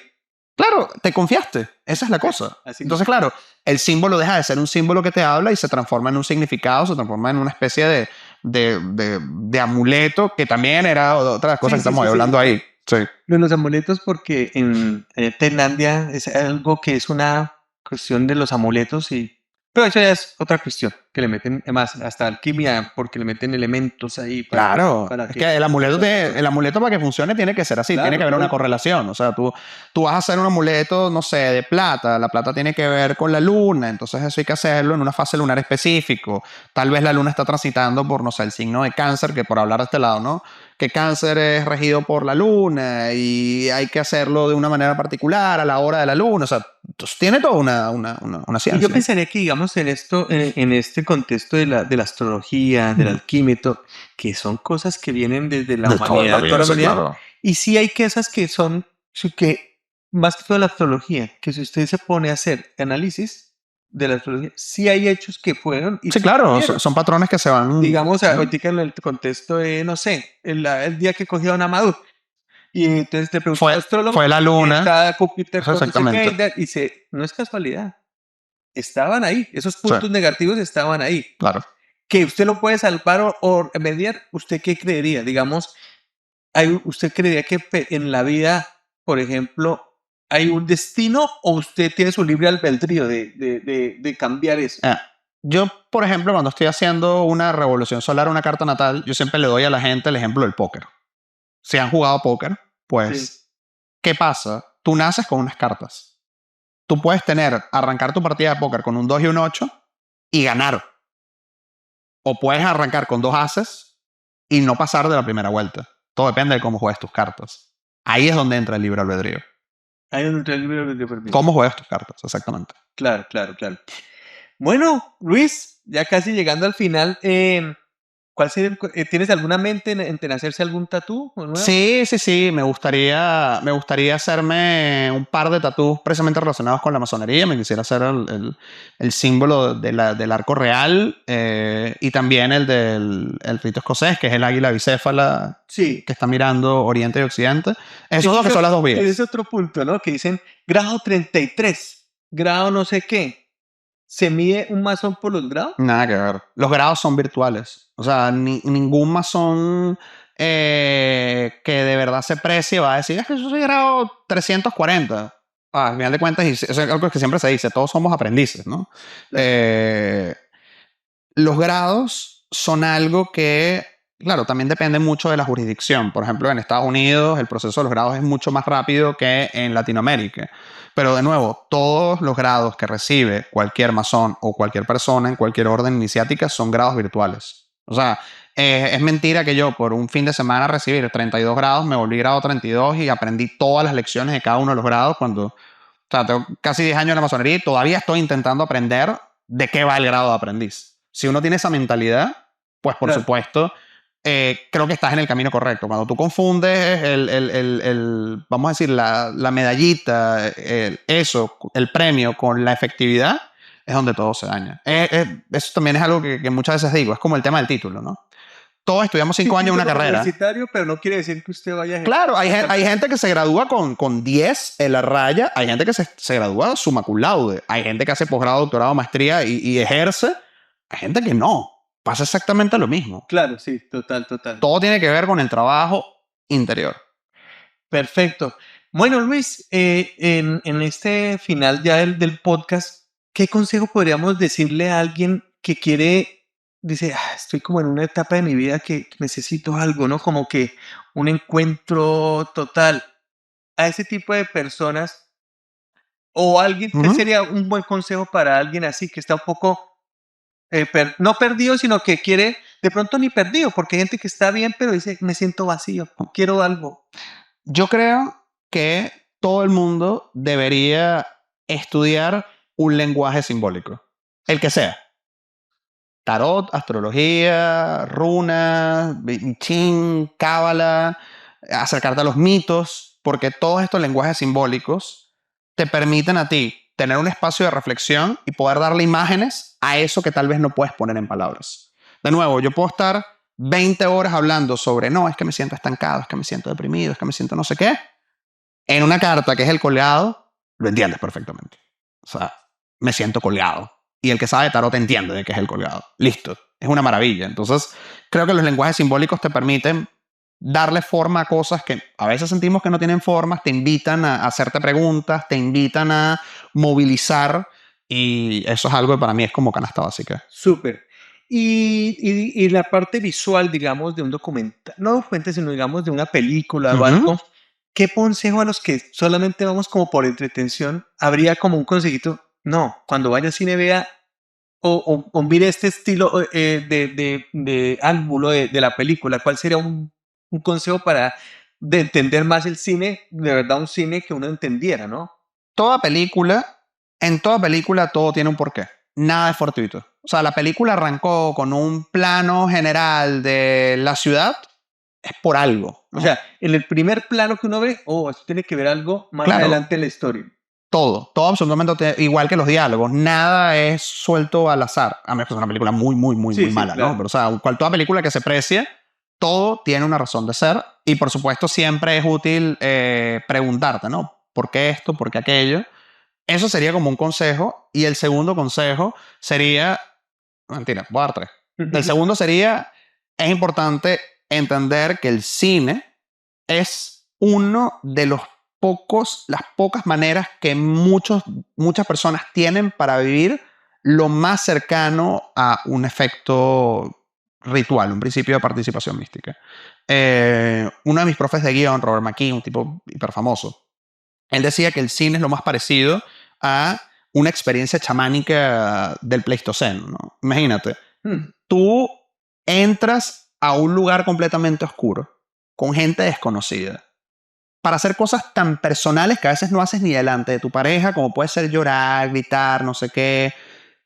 A: Claro, te confiaste. Esa es la cosa. Entonces, claro, el símbolo deja de ser un símbolo que te habla y se transforma en un significado, se transforma en una especie de amuleto, que también era otra de las cosas que estamos hablando ahí. Sí.
B: Los amuletos, porque en Tailandia es algo que es una cuestión de los amuletos pero eso ya es otra cuestión, que le meten más hasta alquimia, porque le meten elementos ahí.
A: Claro, es que el amuleto para que funcione tiene que ser así, claro, tiene que haber una correlación. O sea, tú vas a hacer un amuleto, no sé, de plata. La plata tiene que ver con la luna, entonces eso hay que hacerlo en una fase lunar específico. Tal vez la luna está transitando por, no sé, el signo de Cáncer, que por hablar de este lado, ¿no? Que Cáncer es regido por la luna y hay que hacerlo de una manera particular a la hora de la luna. O sea, tiene toda una ciencia.
B: Y yo pensaría que, digamos, en esto, en este contexto de la astrología, del alquímeto, que son cosas que vienen desde la humanidad, toda la humanidad. Claro. Y sí hay cosas que son, que más que toda la astrología, que si usted se pone a hacer análisis de la astrología, sí hay hechos que fueron.
A: Y sí, claro, son patrones que se van.
B: Digamos, ahorita en el contexto de, no sé, el día que cogió a Amadou. Y entonces te preguntó al astrólogo.
A: Fue la luna.
B: Está Júpiter,
A: exactamente.
B: y dice, no es casualidad. Estaban ahí. Esos puntos negativos estaban ahí.
A: Claro.
B: Que usted lo puede salvar o mediar. ¿Usted qué creería? Digamos, ¿usted creería que en la vida, por ejemplo, ¿Hay un destino o usted tiene su libre albedrío de cambiar eso?
A: Yo, por ejemplo, cuando estoy haciendo una revolución solar, una carta natal, yo siempre le doy a la gente el ejemplo del póker. Si han jugado póker, pues,
B: Sí.
A: ¿qué pasa? Tú naces con unas cartas. Tú puedes arrancar tu partida de póker con un 2 y un 8 y ganar. O puedes arrancar con 2 ases y no pasar de la primera vuelta. Todo depende de cómo juegues tus cartas. Ahí es donde entra el libre albedrío.
B: Hay un libre albedrío permite.
A: ¿Cómo juegas tus cartas? Exactamente.
B: Claro, claro, claro. Bueno, Luis, ya casi llegando al final, ¿cuál sería ¿tienes alguna mente en hacerse algún tatú nuevo?
A: Sí. Me gustaría hacerme un par de tatús precisamente relacionados con la masonería. Me quisiera hacer el símbolo del arco real y también el del rito escocés, que es el águila bicéfala
B: Sí.
A: que está mirando oriente y occidente. Esos dos que son las dos vías.
B: Ese es otro punto, ¿no? Que dicen grado 33, grado no sé qué. ¿Se mide un masón por los grados?
A: Nada que ver. Los grados son virtuales. O sea, ningún masón que de verdad se precie va a decir, es que yo soy grado 340. Al final de cuentas, y eso es algo que siempre se dice, todos somos aprendices, ¿no? Los grados son algo que, claro, también depende mucho de la jurisdicción. Por ejemplo, en Estados Unidos el proceso de los grados es mucho más rápido que en Latinoamérica. Pero de nuevo, todos los grados que recibe cualquier masón o cualquier persona en cualquier orden iniciática son grados virtuales. O sea, es mentira que yo por un fin de semana recibir 32 grados me volví grado 32 y aprendí todas las lecciones de cada uno de los grados cuando, o sea, tengo casi 10 años en la masonería y todavía estoy intentando aprender de qué va el grado de aprendiz. Si uno tiene esa mentalidad, pues por supuesto, creo que estás en el camino correcto. Cuando tú confundes vamos a decir, la medallita, el premio con la efectividad, es donde todo se daña. Eso también es algo que muchas veces digo, es como el tema del título, ¿no? Todos estudiamos 5 años en una carrera.
B: Universitario, pero no quiere decir que usted vaya a...
A: Claro, hay gente que se gradúa con 10 en la raya, hay gente que se gradúa summa cum laude, hay gente que hace posgrado, doctorado, maestría y ejerce, hay gente que no. Pasa exactamente lo mismo.
B: Claro, sí, total.
A: Todo tiene que ver con el trabajo interior.
B: Perfecto. Bueno, Luis, en este final ya del podcast, ¿qué consejo podríamos decirle a alguien que dice, estoy como en una etapa de mi vida que necesito algo, ¿no? Como que un encuentro total. A ese tipo de personas, o alguien, ¿qué sería un buen consejo para alguien así que está un poco, no perdido, sino que quiere, de pronto ni perdido, porque hay gente que está bien, pero dice, me siento vacío, quiero algo?
A: Yo creo que todo el mundo debería estudiar un lenguaje simbólico, el que sea. Tarot, astrología, runas, I Ching, cábala, acercarte a los mitos, porque todos estos lenguajes simbólicos te permiten a ti tener un espacio de reflexión y poder darle imágenes a eso que tal vez no puedes poner en palabras. De nuevo, yo puedo estar 20 horas hablando sobre, no, es que me siento estancado, es que me siento deprimido, es que me siento no sé qué. En una carta que es el colgado, lo entiendes perfectamente. O sea, me siento colgado. Y el que sabe tarot entiende de qué es el colgado. Listo. Es una maravilla. Entonces, creo que los lenguajes simbólicos te permiten darle forma a cosas que a veces sentimos que no tienen formas, te invitan a hacerte preguntas, te invitan a movilizar y eso es algo que para mí es como canasta básica.
B: Súper. Y la parte visual, digamos, de un documental, no documental, sino digamos de una película o algo, ¿qué consejo a los que solamente vamos como por entretención? ¿Habría como un consejito? No, cuando vaya al cine vea o mire este estilo de ángulo de la película. ¿Cuál sería un consejo para de entender más el cine, de verdad un cine que uno entendiera, ¿no?
A: En toda película todo tiene un porqué. Nada es fortuito. O sea, la película arrancó con un plano general de la ciudad, es por algo, ¿no?
B: O sea, en el primer plano que uno ve, esto tiene que ver algo más adelante en la historia.
A: Todo absolutamente igual que los diálogos. Nada es suelto al azar. A menos que sea una película muy mala,
B: claro,
A: ¿no? Pero, o sea, toda película que se precie, todo tiene una razón de ser. Y, por supuesto, siempre es útil preguntarte, ¿no? ¿Por qué esto? ¿Por qué aquello? Eso sería como un consejo. Y el segundo consejo sería... Mentira, voy a dar 3. El segundo sería, es importante entender que el cine es uno de los las pocas maneras que muchas personas tienen para vivir lo más cercano a un efecto ritual, un principio de participación mística. Uno de mis profes de guión, Robert McKee, un tipo hiper famoso, él decía que el cine es lo más parecido a una experiencia chamánica del Pleistoceno, ¿no? Imagínate, tú entras a un lugar completamente oscuro, con gente desconocida, para hacer cosas tan personales que a veces no haces ni delante de tu pareja, como puede ser llorar, gritar, no sé qué.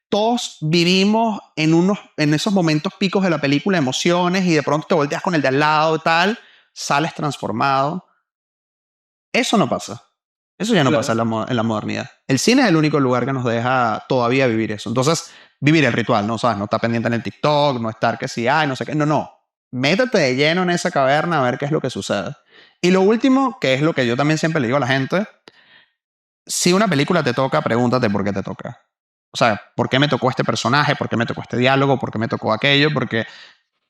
A: Todos vivimos en esos momentos picos de la película, emociones, y de pronto te volteas con el de al lado y tal, sales transformado. Eso no pasa. Eso ya no pasa en la modernidad. El cine es el único lugar que nos deja todavía vivir eso. Entonces, vivir el ritual, ¿no? ¿Sabes? No estar pendiente en el TikTok, no estar que sí, ay, no sé qué. No, no. Métete de lleno en esa caverna a ver qué es lo que sucede. Y lo último, que es lo que yo también siempre le digo a la gente, si una película te toca, pregúntate por qué te toca. O sea, ¿por qué me tocó este personaje? ¿Por qué me tocó este diálogo? ¿Por qué me tocó aquello? Porque,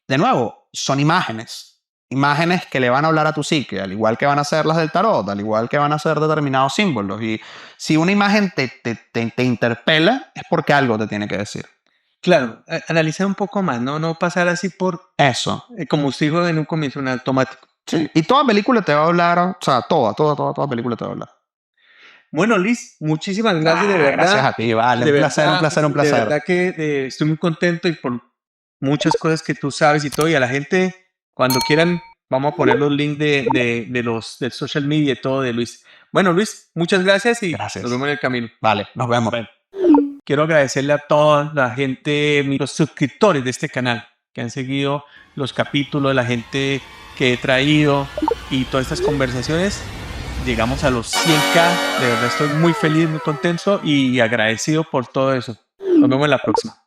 A: de nuevo, son imágenes. Imágenes que le van a hablar a tu psique, al igual que van a ser las del tarot, al igual que van a ser determinados símbolos. Y si una imagen te interpela, es porque algo te tiene que decir.
B: Claro, analizar un poco más, ¿no? No pasar así por...
A: Eso.
B: Como usted dijo en un comienzo, un automático.
A: Sí. Y toda película te va a hablar, o sea, toda película te va a hablar.
B: Bueno, Liz, muchísimas gracias, de verdad.
A: Gracias a ti, vale. Un placer.
B: De verdad que estoy muy contento y por muchas cosas que tú sabes y todo. Y a la gente, cuando quieran, vamos a poner los links del social media y todo de Luis. Bueno, Luis, muchas gracias y nos vemos en el camino.
A: Vale, nos vemos.
B: Bueno, quiero agradecerle a toda la gente, los suscriptores de este canal, que han seguido los capítulos, la gente que he traído y todas estas conversaciones. Llegamos a los 100K, de verdad estoy muy feliz, muy contento y agradecido por todo eso. Nos vemos en la próxima.